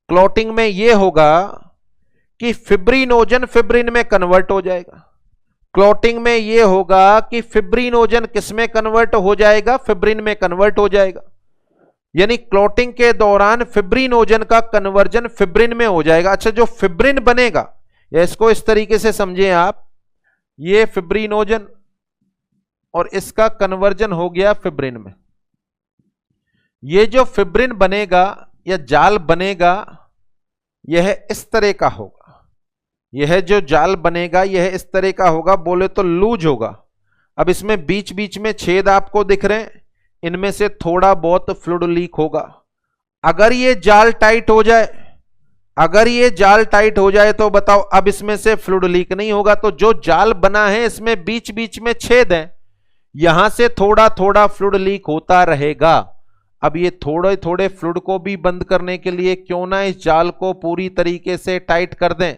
क्लॉटिंग में यह होगा कि फिब्रिनोजन फिब्रिन में कन्वर्ट हो जाएगा। क्लॉटिंग में यह होगा कि फिब्रिनोजन किस में कन्वर्ट हो जाएगा? फिब्रिन में कन्वर्ट हो जाएगा। यानी क्लॉटिंग के दौरान फिब्रिनोजन का कन्वर्जन फिब्रिन में हो जाएगा। अच्छा, जो फिब्रिन बनेगा, या इसको इस तरीके से समझें आप, ये फिब्रिनोजन और इसका कन्वर्जन हो गया फिब्रिन में। ये जो फिब्रिन बनेगा या जाल बनेगा, यह इस तरह का होगा। यह जो जाल बनेगा यह इस तरह का होगा, बोले तो लूज होगा। अब इसमें बीच बीच में छेद आपको दिख रहे हैं, इनमें से थोड़ा बहुत फ्लूइड लीक होगा। अगर ये जाल टाइट हो जाए, अगर ये जाल टाइट हो जाए तो बताओ, अब इसमें से फ्लूइड लीक नहीं होगा। तो जो जाल बना है इसमें बीच बीच में छेद है, यहां से थोड़ा थोड़ा फ्लूइड लीक होता रहेगा। अब ये थोड़े थोड़े फ्लूइड को भी बंद करने के लिए क्यों ना इस जाल को पूरी तरीके से टाइट कर दें।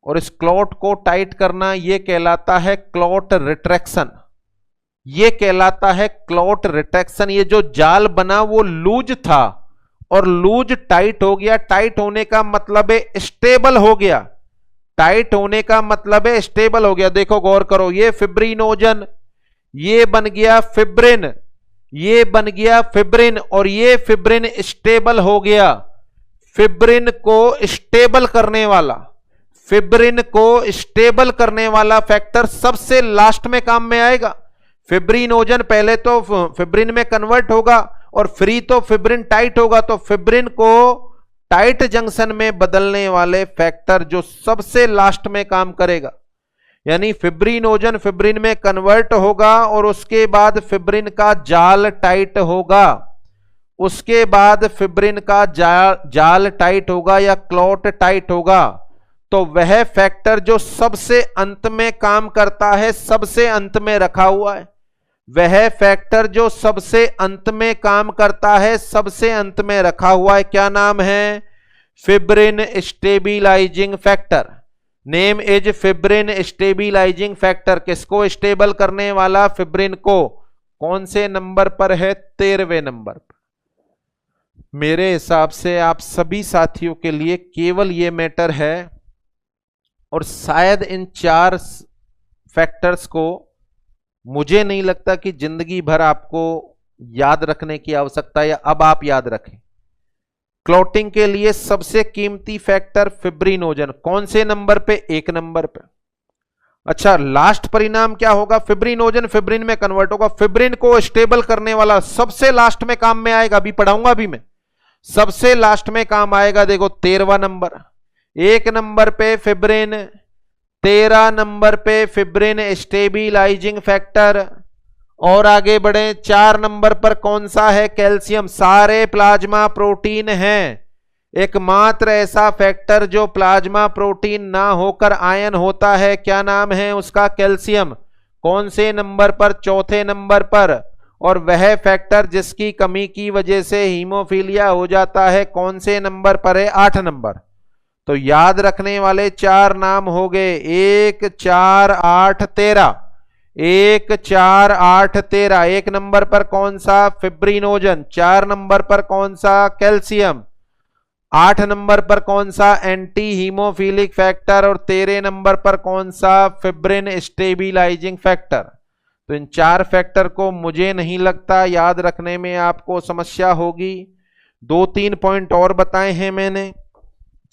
और इस क्लॉट को टाइट करना यह कहलाता है क्लॉट रिट्रैक्शन। यह कहलाता है क्लॉट रिट्रैक्शन। ये जो जाल बना वो लूज था और लूज टाइट हो गया। टाइट होने का मतलब है स्टेबल हो गया। टाइट होने का मतलब है स्टेबल हो गया। देखो गौर करो, ये फिब्रिनोजन, ये बन गया फिब्रिन, ये बन गया फिब्रिन, और ये फिब्रिन स्टेबल हो गया। फिब्रिन को स्टेबल करने वाला, फिब्रिन को स्टेबल करने वाला फैक्टर सबसे लास्ट में काम में आएगा। फिब्रिनोजन पहले तो फिब्रिन में कन्वर्ट होगा और फ्री तो फिब्रिन टाइट होगा। तो फिब्रिन को टाइट जंक्शन में बदलने वाले फैक्टर जो सबसे लास्ट में काम करेगा, यानी फिब्रिनोजन फिब्रिन में कन्वर्ट होगा और उसके बाद फिब्रिन का जाल टाइट होगा। उसके बाद फिब्रिन का जाल टाइट होगा या क्लॉट टाइट होगा। तो वह फैक्टर जो सबसे अंत में काम करता है, सबसे अंत में रखा हुआ है। वह फैक्टर जो सबसे अंत में काम करता है, सबसे अंत में रखा हुआ है। क्या नाम है? Fibrin stabilising factor. Name is fibrin stabilising factor. किसको स्टेबल करने वाला? फिब्रिन को। कौन से नंबर पर है? 13वें नंबर पर। मेरे हिसाब से आप सभी साथियों के लिए केवल यह मैटर है, और शायद इन 4 फैक्टर्स को मुझे नहीं लगता कि जिंदगी भर आपको याद रखने की आवश्यकता या अब आप याद रखें। क्लॉटिंग के लिए सबसे कीमती फैक्टर फिब्रिनोजन, कौन से नंबर पे? 1 नंबर पे। अच्छा, लास्ट परिणाम क्या होगा? फिब्रिनोजन फिब्रिन में कन्वर्ट होगा। फिब्रिन को स्टेबल करने वाला सबसे लास्ट में काम में आएगा, अभी पढ़ाऊंगा भी मैं, सबसे लास्ट में काम आएगा। देखो 13वां नंबर, 1 नंबर पे फिब्रिन, 13 नंबर पे फिब्रिन स्टेबिलाइजिंग फैक्टर। और आगे बढ़े, 4 नंबर पर कौन सा है? कैल्शियम। सारे प्लाज्मा प्रोटीन हैं, एकमात्र ऐसा फैक्टर जो प्लाज्मा प्रोटीन ना होकर आयन होता है, क्या नाम है उसका? कैल्शियम। कौन से नंबर पर? 4थे नंबर पर। और वह फैक्टर जिसकी कमी की वजह से हीमोफीलिया हो जाता है, कौन से नंबर पर है? 8 नंबर। तो याद रखने वाले 4 नाम हो गए, 1 4 8 13। 1 4 8 13। 1 नंबर पर कौन सा? फिब्रिनोजन। 4 नंबर पर कौन सा? कैल्शियम। 8 नंबर पर कौन सा? Anti haemophilic factor. और 13 नंबर पर कौन सा? Fibrin stabilising factor. तो इन 4 फैक्टर को मुझे नहीं लगता याद रखने में आपको समस्या होगी। 2-3 पॉइंट और बताए हैं मैंने।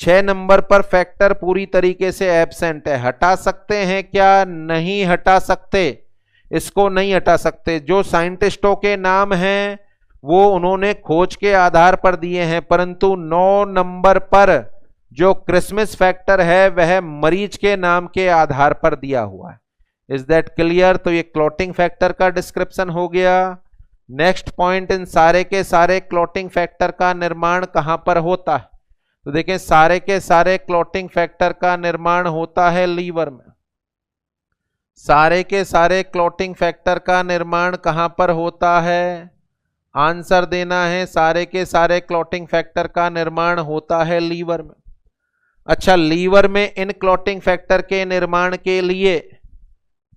6 नंबर पर फैक्टर पूरी तरीके से एब्सेंट है, हटा सकते हैं क्या? नहीं हटा सकते, इसको नहीं हटा सकते। जो साइंटिस्टों के नाम हैं वो उन्होंने खोज के आधार पर दिए हैं, परंतु 9 नंबर पर जो क्रिसमस फैक्टर है वह मरीज के नाम के आधार पर दिया हुआ है। Is that clear? तो ये क्लॉटिंग फैक्टर का डिस्क्रिप्शन हो गया। नेक्स्ट पॉइंट, इन सारे के सारे क्लॉटिंग फैक्टर का निर्माण कहां पर होता है? तो देखें, सारे के सारे क्लॉटिंग फैक्टर का निर्माण होता है लीवर में। सारे के सारे क्लॉटिंग फैक्टर का निर्माण कहां पर होता है? आंसर देना है, सारे के सारे क्लॉटिंग फैक्टर का निर्माण होता है लीवर में। अच्छा, लीवर में इन क्लॉटिंग फैक्टर के निर्माण के लिए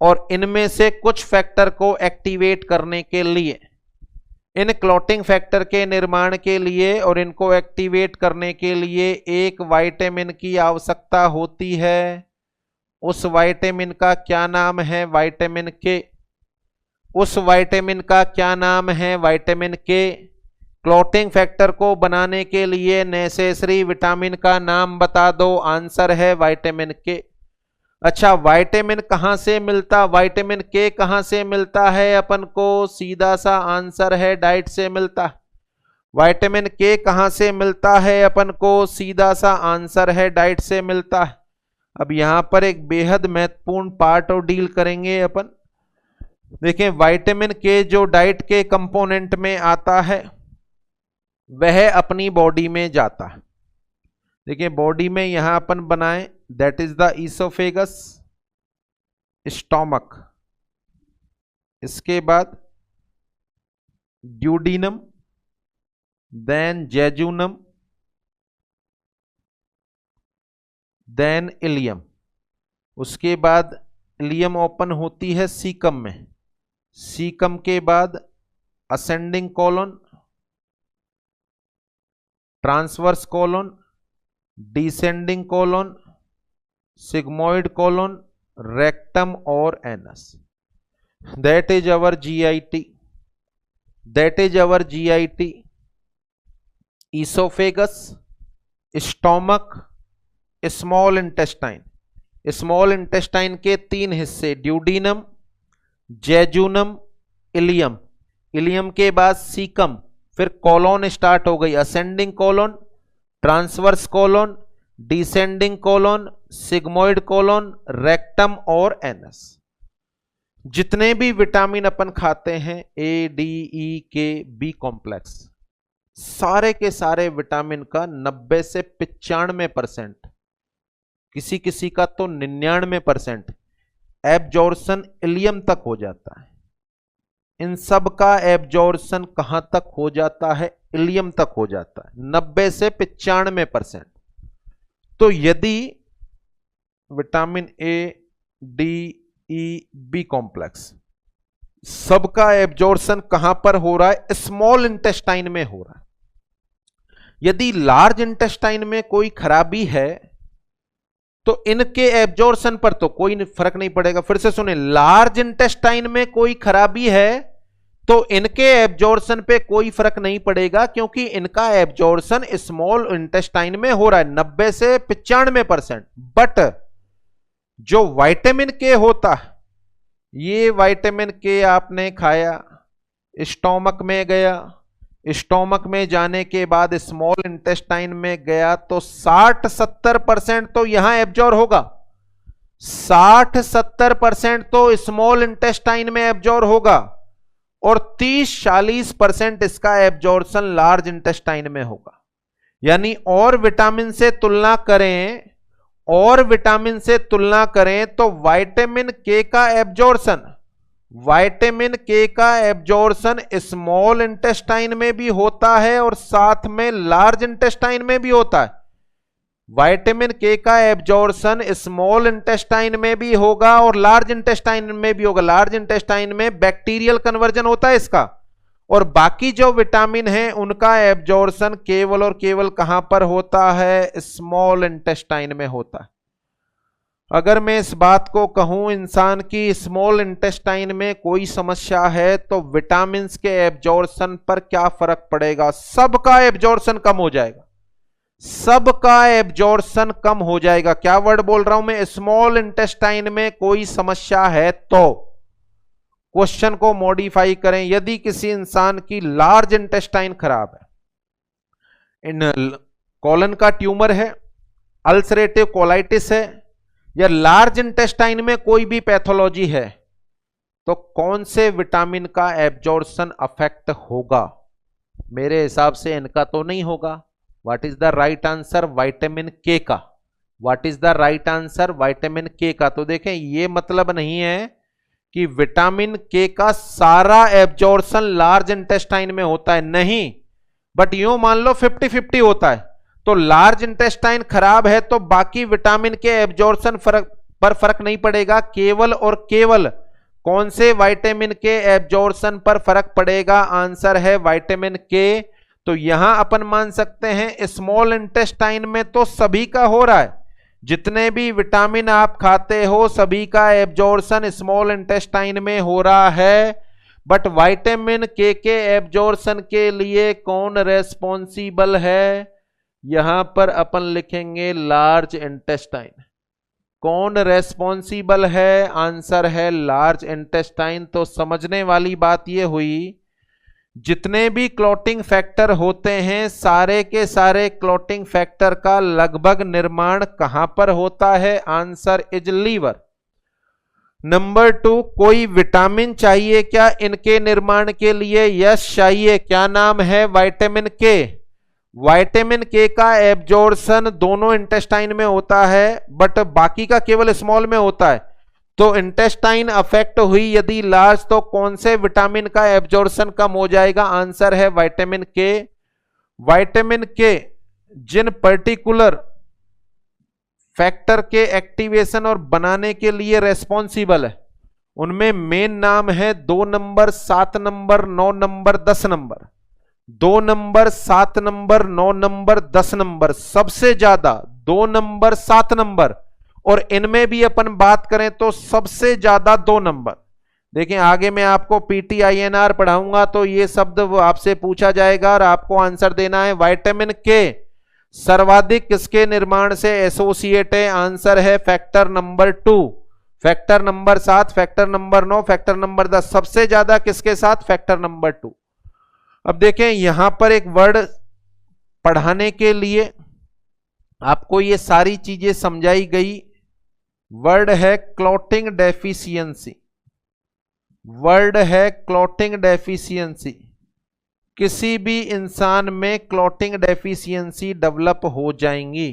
और इनमें से कुछ फैक्टर को एक्टिवेट करने के लिए, इन क्लॉटिंग फैक्टर के निर्माण के लिए और इनको एक्टिवेट करने के लिए एक विटामिन की आवश्यकता होती है। उस विटामिन का क्या नाम है? विटामिन के। उस विटामिन का क्या नाम है? Vitamin K. क्लॉटिंग फैक्टर को बनाने के लिए नेसेसरी विटामिन का नाम बता दो। आंसर है विटामिन के। अच्छा, विटामिन कहां से मिलता? विटामिन के कहां से मिलता है अपन को? सीधा सा आंसर है, डाइट से मिलता है। विटामिन के कहां से मिलता है अपन को? सीधा सा आंसर है, डाइट से मिलता है। अब यहां पर एक बेहद महत्वपूर्ण पार्ट और डील करेंगे अपन। देखें, विटामिन के जो डाइट के कंपोनेंट में आता है वह अपनी बॉडी में जाता है। देखिए, बॉडी में यहां अपन बनाएं, that is the oesophagus, stomach, इसके बाद ड्यूडीनम, देन जेजुनम, देन इलियम। उसके बाद इलियम ओपन होती है सीकम में। सीकम के बाद ascending colon, transverse colon, descending colon, sigmoid colon, rectum और anus. That is our GIT. That is our GIT. Oesophagus, stomach, small intestine. Small intestine के 3 हिस्से, ड्यूडीनम, जेजुनम, इलियम। इलियम के बाद सीकम, फिर कॉलोन स्टार्ट हो गई, ascending colon, transverse colon, descending colon, sigmoid colon, rectum और anus. जितने भी विटामिन अपन खाते हैं, ए, डी, ई, के, बी कॉम्प्लेक्स, सारे के सारे विटामिन का 90 से 95%, किसी किसी का तो 99% एब्जॉर्प्शन इलियम तक हो जाता है। इन सब का एब्जॉर्प्शन कहां तक हो जाता है? इलियम तक हो जाता है, 90 से 95%। तो यदि vitamin A, D, E, B complex सबका एब्जॉर्प्शन कहां पर हो रहा है? स्मॉल इंटेस्टाइन में हो रहा है। यदि लार्ज इंटेस्टाइन में कोई खराबी है तो इनके एब्जॉर्प्शन पर तो कोई फर्क नहीं पड़ेगा। फिर से सुने, लार्ज इंटेस्टाइन में कोई खराबी है तो इनके एब्जॉर्प्शन पे कोई फर्क नहीं पड़ेगा, क्योंकि इनका एब्जॉर्प्शन स्मॉल इंटेस्टाइन में हो रहा है 90 से 95%। बट जो विटामिन के होता है, ये विटामिन के आपने खाया, स्टोमक में गया, स्टोमक में जाने के बाद स्मॉल इंटेस्टाइन में गया, तो 60-70% तो यहां एब्जॉर्ब होगा, 60-70% तो स्मॉल इंटेस्टाइन में एब्जॉर्ब होगा, और 30-40% इसका एब्जॉर्प्शन लार्ज इंटेस्टाइन में होगा। यानी और विटामिन से तुलना करें, और विटामिन से तुलना करें तो विटामिन के का एब्जॉर्प्शन, विटामिन के का एब्जॉर्प्शन स्मॉल इंटेस्टाइन में भी होता है और साथ में लार्ज इंटेस्टाइन में भी होता है। विटामिन के का एब्जॉर्प्शन स्मॉल इंटेस्टाइन में भी होगा और लार्ज इंटेस्टाइन में भी होगा। लार्ज इंटेस्टाइन में बैक्टीरियल कन्वर्जन होता है इसका, और बाकी जो विटामिन है उनका एब्जॉर्प्शन केवल और केवल कहां पर होता है, स्मॉल इंटेस्टाइन में होता है। अगर मैं इस बात को कहूं इंसान की स्मॉल इंटेस्टाइन में कोई समस्या है तो विटामिन के एब्जॉर्प्शन पर क्या फर्क पड़ेगा, सबका एब्जॉर्प्शन कम हो जाएगा, सबका एब्जॉर्प्शन कम हो जाएगा। क्या वर्ड बोल रहा हूं मैं, स्मॉल इंटेस्टाइन में कोई समस्या है तो क्वेश्चन को मॉडिफाई करें। यदि किसी इंसान की लार्ज इंटेस्टाइन खराब है, इन कॉलन का ट्यूमर है, अल्सरेटिव कोलाइटिस है, या लार्ज इंटेस्टाइन में कोई भी पैथोलॉजी है, तो कौन से विटामिन का एब्जॉर्प्शन अफेक्ट होगा? मेरे हिसाब से इनका तो नहीं होगा। What is the right answer, vitamin के का। What is the right answer, vitamin के का। तो देखें, ये मतलब नहीं है कि विटामिन के का सारा एब्जॉर्प्शन लार्ज इंटेस्टाइन में होता है, नहीं, बट यूं मान लो 50-50 होता है। तो लार्ज इंटेस्टाइन खराब है तो बाकी विटामिन के एब्जॉर्प्शन पर फर्क नहीं पड़ेगा, केवल और केवल कौन से विटामिन के एब्जॉर्प्शन पर फर्क पड़ेगा, आंसर है विटामिन के। तो यहां अपन मान सकते हैं स्मॉल इंटेस्टाइन में तो सभी का हो रहा है, जितने भी विटामिन आप खाते हो सभी का एब्जॉर्प्शन स्मॉल इंटेस्टाइन में हो रहा है, बट विटामिन के एब्जॉर्प्शन के लिए कौन रेस्पॉन्सिबल है, यहां पर अपन लिखेंगे लार्ज इंटेस्टाइन। कौन रेस्पॉन्सिबल है, आंसर है लार्ज इंटेस्टाइन। तो समझने वाली बात यह हुई, जितने भी क्लॉटिंग फैक्टर होते हैं सारे के सारे क्लॉटिंग फैक्टर का लगभग निर्माण कहां पर होता है, आंसर इज लीवर। नंबर 2, कोई विटामिन चाहिए क्या इनके निर्माण के लिए? यस चाहिए। क्या नाम है? विटामिन के। विटामिन के का एब्जॉर्प्शन दोनों इंटेस्टाइन में होता है, बट बाकी का केवल स्मॉल में होता है। तो इंटेस्टाइन अफेक्ट हुई यदि लार्ज, तो कौन से विटामिन का एब्जॉर्प्शन कम हो जाएगा, आंसर है विटामिन के। विटामिन के जिन पर्टिकुलर फैक्टर के एक्टिवेशन और बनाने के लिए रेस्पॉन्सिबल है, उनमें मेन नाम है 2 number, 7 number, 9 number, 10 number. 2 number, 7 number, 9 number, 10 number, सबसे ज्यादा 2 नंबर, 7 नंबर, और इनमें भी अपन बात करें तो सबसे ज्यादा 2 नंबर। देखिए आगे मैं आपको PTINR पढ़ाऊंगा तो ये शब्द आपसे पूछा जाएगा और आपको आंसर देना है। विटामिन के सर्वाधिक किसके निर्माण से एसोसिएट है, आंसर है factor number 2, factor number 7, factor number 9, factor number 10, सबसे ज्यादा किसके साथ, फैक्टर नंबर 2। अब देखें यहां पर एक वर्ड पढ़ाने के लिए आपको ये सारी चीजें समझाई गई। वर्ड है क्लॉटिंग डेफिशिएंसी, वर्ड है क्लॉटिंग डेफिशिएंसी। किसी भी इंसान में क्लॉटिंग डेफिशिएंसी डेवलप हो जाएंगी,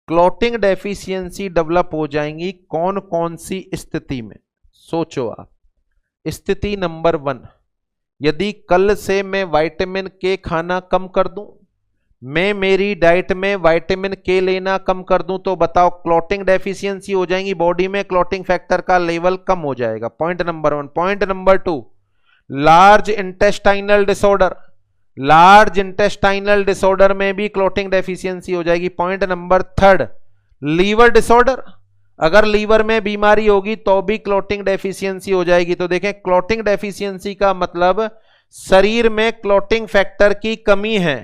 क्लॉटिंग डेफिशिएंसी डेवलप हो जाएंगी कौन कौन सी स्थिति में, सोचो आप। स्थिति नंबर 1, यदि कल से मैं विटामिन के खाना कम कर दूं, मैं मेरी डाइट में विटामिन के लेना कम कर दूं, तो बताओ क्लॉटिंग डेफिशिएंसी हो जाएंगी, बॉडी में क्लॉटिंग फैक्टर का लेवल कम हो जाएगा। Point number 1। Point number 2, large intestinal disorder, large intestinal disorder में भी क्लॉटिंग डेफिशिएंसी हो जाएगी। पॉइंट नंबर 3, लीवर डिसऑर्डर, अगर लीवर में बीमारी होगी तो भी क्लॉटिंग डेफिशिएंसी हो जाएगी। तो देखें, क्लॉटिंग डेफिशिएंसी का मतलब शरीर में क्लॉटिंग फैक्टर की कमी है।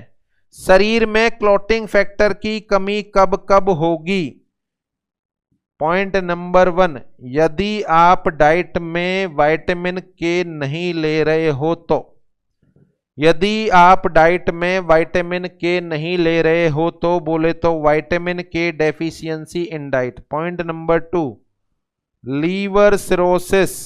शरीर में क्लॉटिंग फैक्टर की कमी कब कब होगी? पॉइंट नंबर 1, यदि आप डाइट में विटामिन के नहीं ले रहे हो तो, यदि आप डाइट में विटामिन के नहीं ले रहे हो तो बोले तो vitamin K deficiency in diet. Point number 2, liver cirrhosis.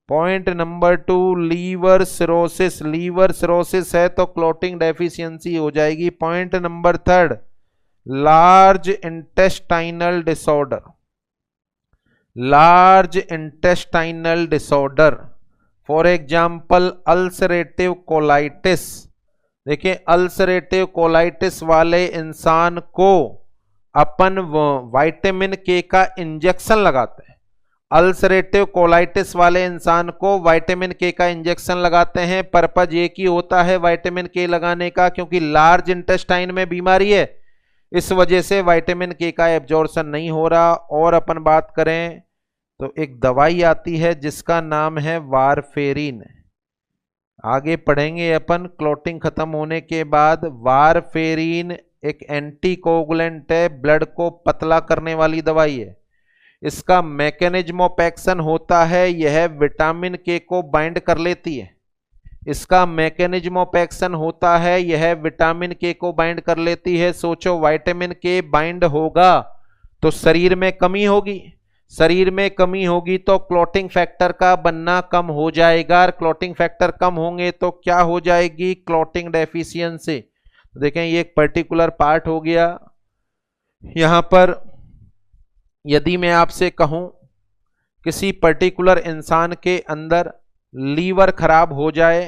Point number 2, liver cirrhosis. Liver cirrhosis है तो क्लॉटिंग डेफिशिएंसी हो जाएगी। Point number 3, large intestinal disorder. Large intestinal disorder, for example ulcerative colitis. देखिए, अल्सरेटिव कोलाइटिस वाले इंसान को अपन vitamin के का इंजेक्शन लगाते हैं। अल्सरेटिव कोलाइटिस वाले इंसान को विटामिन के का इंजेक्शन लगाते हैं। पर्पज एक ही होता है विटामिन के लगाने का, क्योंकि लार्ज इंटेस्टाइन में बीमारी है, इस वजह से विटामिन के का एब्जॉर्प्शन नहीं हो रहा। और अपन बात करें तो एक दवाई आती है जिसका नाम है वारफेरिन। आगे पढ़ेंगे अपन क्लॉटिंग खत्म होने के बाद। वारफेरिन एक एंटीकोगुलेंट है, ब्लड को पतला करने वाली दवाई है। इसका मैकेनिज्म ऑफ एक्शन होता है, यह विटामिन के को बाइंड कर लेती है। इसका मैकेनिज्म ऑफ एक्शन होता है, यह विटामिन के को बाइंड कर लेती है। सोचो, विटामिन के बाइंड होगा तो शरीर में कमी होगी, शरीर में कमी होगी तो क्लॉटिंग फैक्टर का बनना कम हो जाएगा। क्लॉटिंग फैक्टर कम होंगे तो क्या हो जाएगी? Clotting deficiency. तो देखें, ये एक पर्टिकुलर पार्ट हो गया। यहां पर यदि मैं आपसे कहूं किसी पर्टिकुलर इंसान के अंदर लीवर खराब हो जाए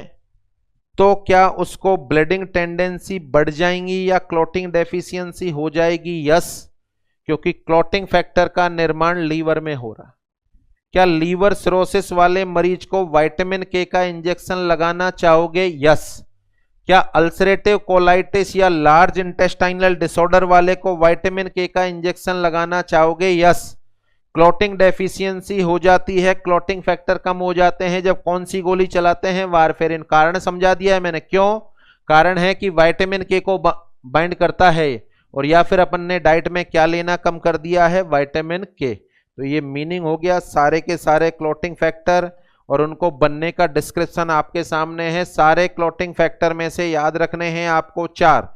तो क्या उसको ब्लीडिंग टेंडेंसी बढ़ जाएंगी या क्लॉटिंग डेफिशिएंसी हो जाएगी? यस, क्योंकि क्लॉटिंग फैक्टर का निर्माण लीवर में हो रहा। क्या लीवर सिरोसिस वाले मरीज को विटामिन के का इंजेक्शन लगाना चाहोगे? यस। क्या अल्सरेटिव कोलाइटिस या लार्ज इंटेस्टाइनल डिसऑर्डर वाले को विटामिन के का इंजेक्शन लगाना चाहोगे? यस। क्लॉटिंग डेफिशिएंसी हो जाती है, क्लॉटिंग फैक्टर कम हो जाते हैं जब कौन सी गोली चलाते हैं? वारफेरिन। कारण समझा दिया है मैंने, क्यों? कारण है कि विटामिन के को बाइंड करता है, और या फिर अपन ने डाइट में क्या लेना कम कर दिया है? विटामिन के। तो ये मीनिंग हो गया सारे के सारे क्लॉटिंग फैक्टर, और उनको बनने का डिस्क्रिप्शन आपके सामने है। सारे क्लॉटिंग फैक्टर में से याद रखने हैं आपको 4,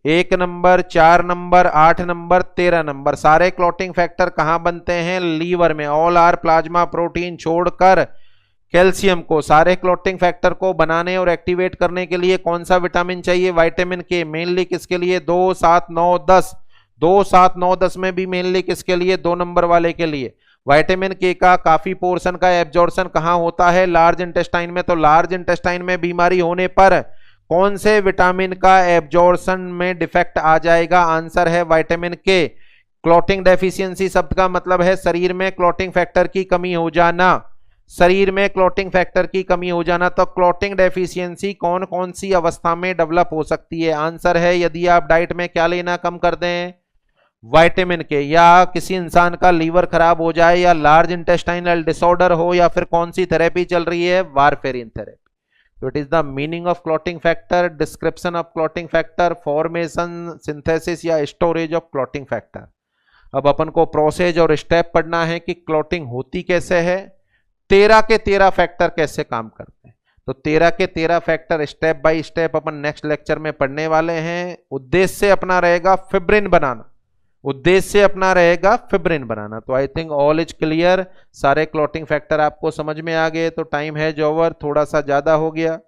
1 नंबर, 4 नंबर, 8 नंबर, 13 नंबर। सारे क्लॉटिंग फैक्टर कहां बनते हैं? लीवर में। ऑल आर प्लाज्मा प्रोटीन छोड़कर कैल्शियम को। सारे क्लॉटिंग फैक्टर को बनाने और एक्टिवेट करने के लिए कौन सा विटामिन चाहिए? विटामिन के। मेनली किसके लिए? 2, 7, 9, 10। 2, 7, 9, 10 में भी मेनली किसके लिए? 2 नंबर वाले के लिए। विटामिन के का काफी पोर्शन का एब्जॉर्प्शन कहां होता है? लार्ज इंटेस्टाइन में। तो लार्ज इंटेस्टाइन में बीमारी होने पर कौन से विटामिन का एब्जॉर्प्शन में डिफेक्ट आ जाएगा? आंसर है विटामिन के। क्लॉटिंग डेफिशिएंसी शब्द का मतलब है शरीर में क्लॉटिंग फैक्टर की कमी हो जाना। शरीर में क्लॉटिंग फैक्टर की कमी हो जाना। तो क्लॉटिंग डेफिशिएंसी कौन कौन सी अवस्था में डेवलप हो सकती है? आंसर है, यदि आप डाइट में क्या लेना कम कर दें? विटामिन के, या किसी इंसान का लीवर खराब हो जाए, या लार्ज इंटेस्टाइनल डिसऑर्डर हो, या फिर कौन सी थेरेपी चल रही है? Warfarin therapy. तो it is the meaning of clotting factor, description of clotting factor, formation, synthesis या स्टोरेज ऑफ क्लॉटिंग फैक्टर। अब अपन को प्रोसेस और स्टेप पढ़ना है कि क्लॉटिंग होती कैसे है, 13 के 13 फैक्टर कैसे काम करते हैं। तो 13 के 13 factor step by step upon next lecture में पढ़ने वाले हैं। उद्देश्य अपना रहेगा फिब्रिन बनाना। उद्देश्य अपना रहेगा फिब्रिन बनाना। तो I think all is clear. सारे क्लॉटिंग फैक्टर आपको समझ में आ गए। तो टाइम है जो ओवर, थोड़ा सा ज्यादा हो गया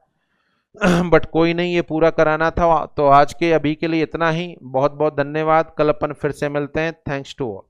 बट कोई नहीं, ये पूरा कराना था। तो आज के अभी के लिए इतना ही। बहुत बहुत धन्यवाद। कल अपन फिर से मिलते हैं। Thanks to all.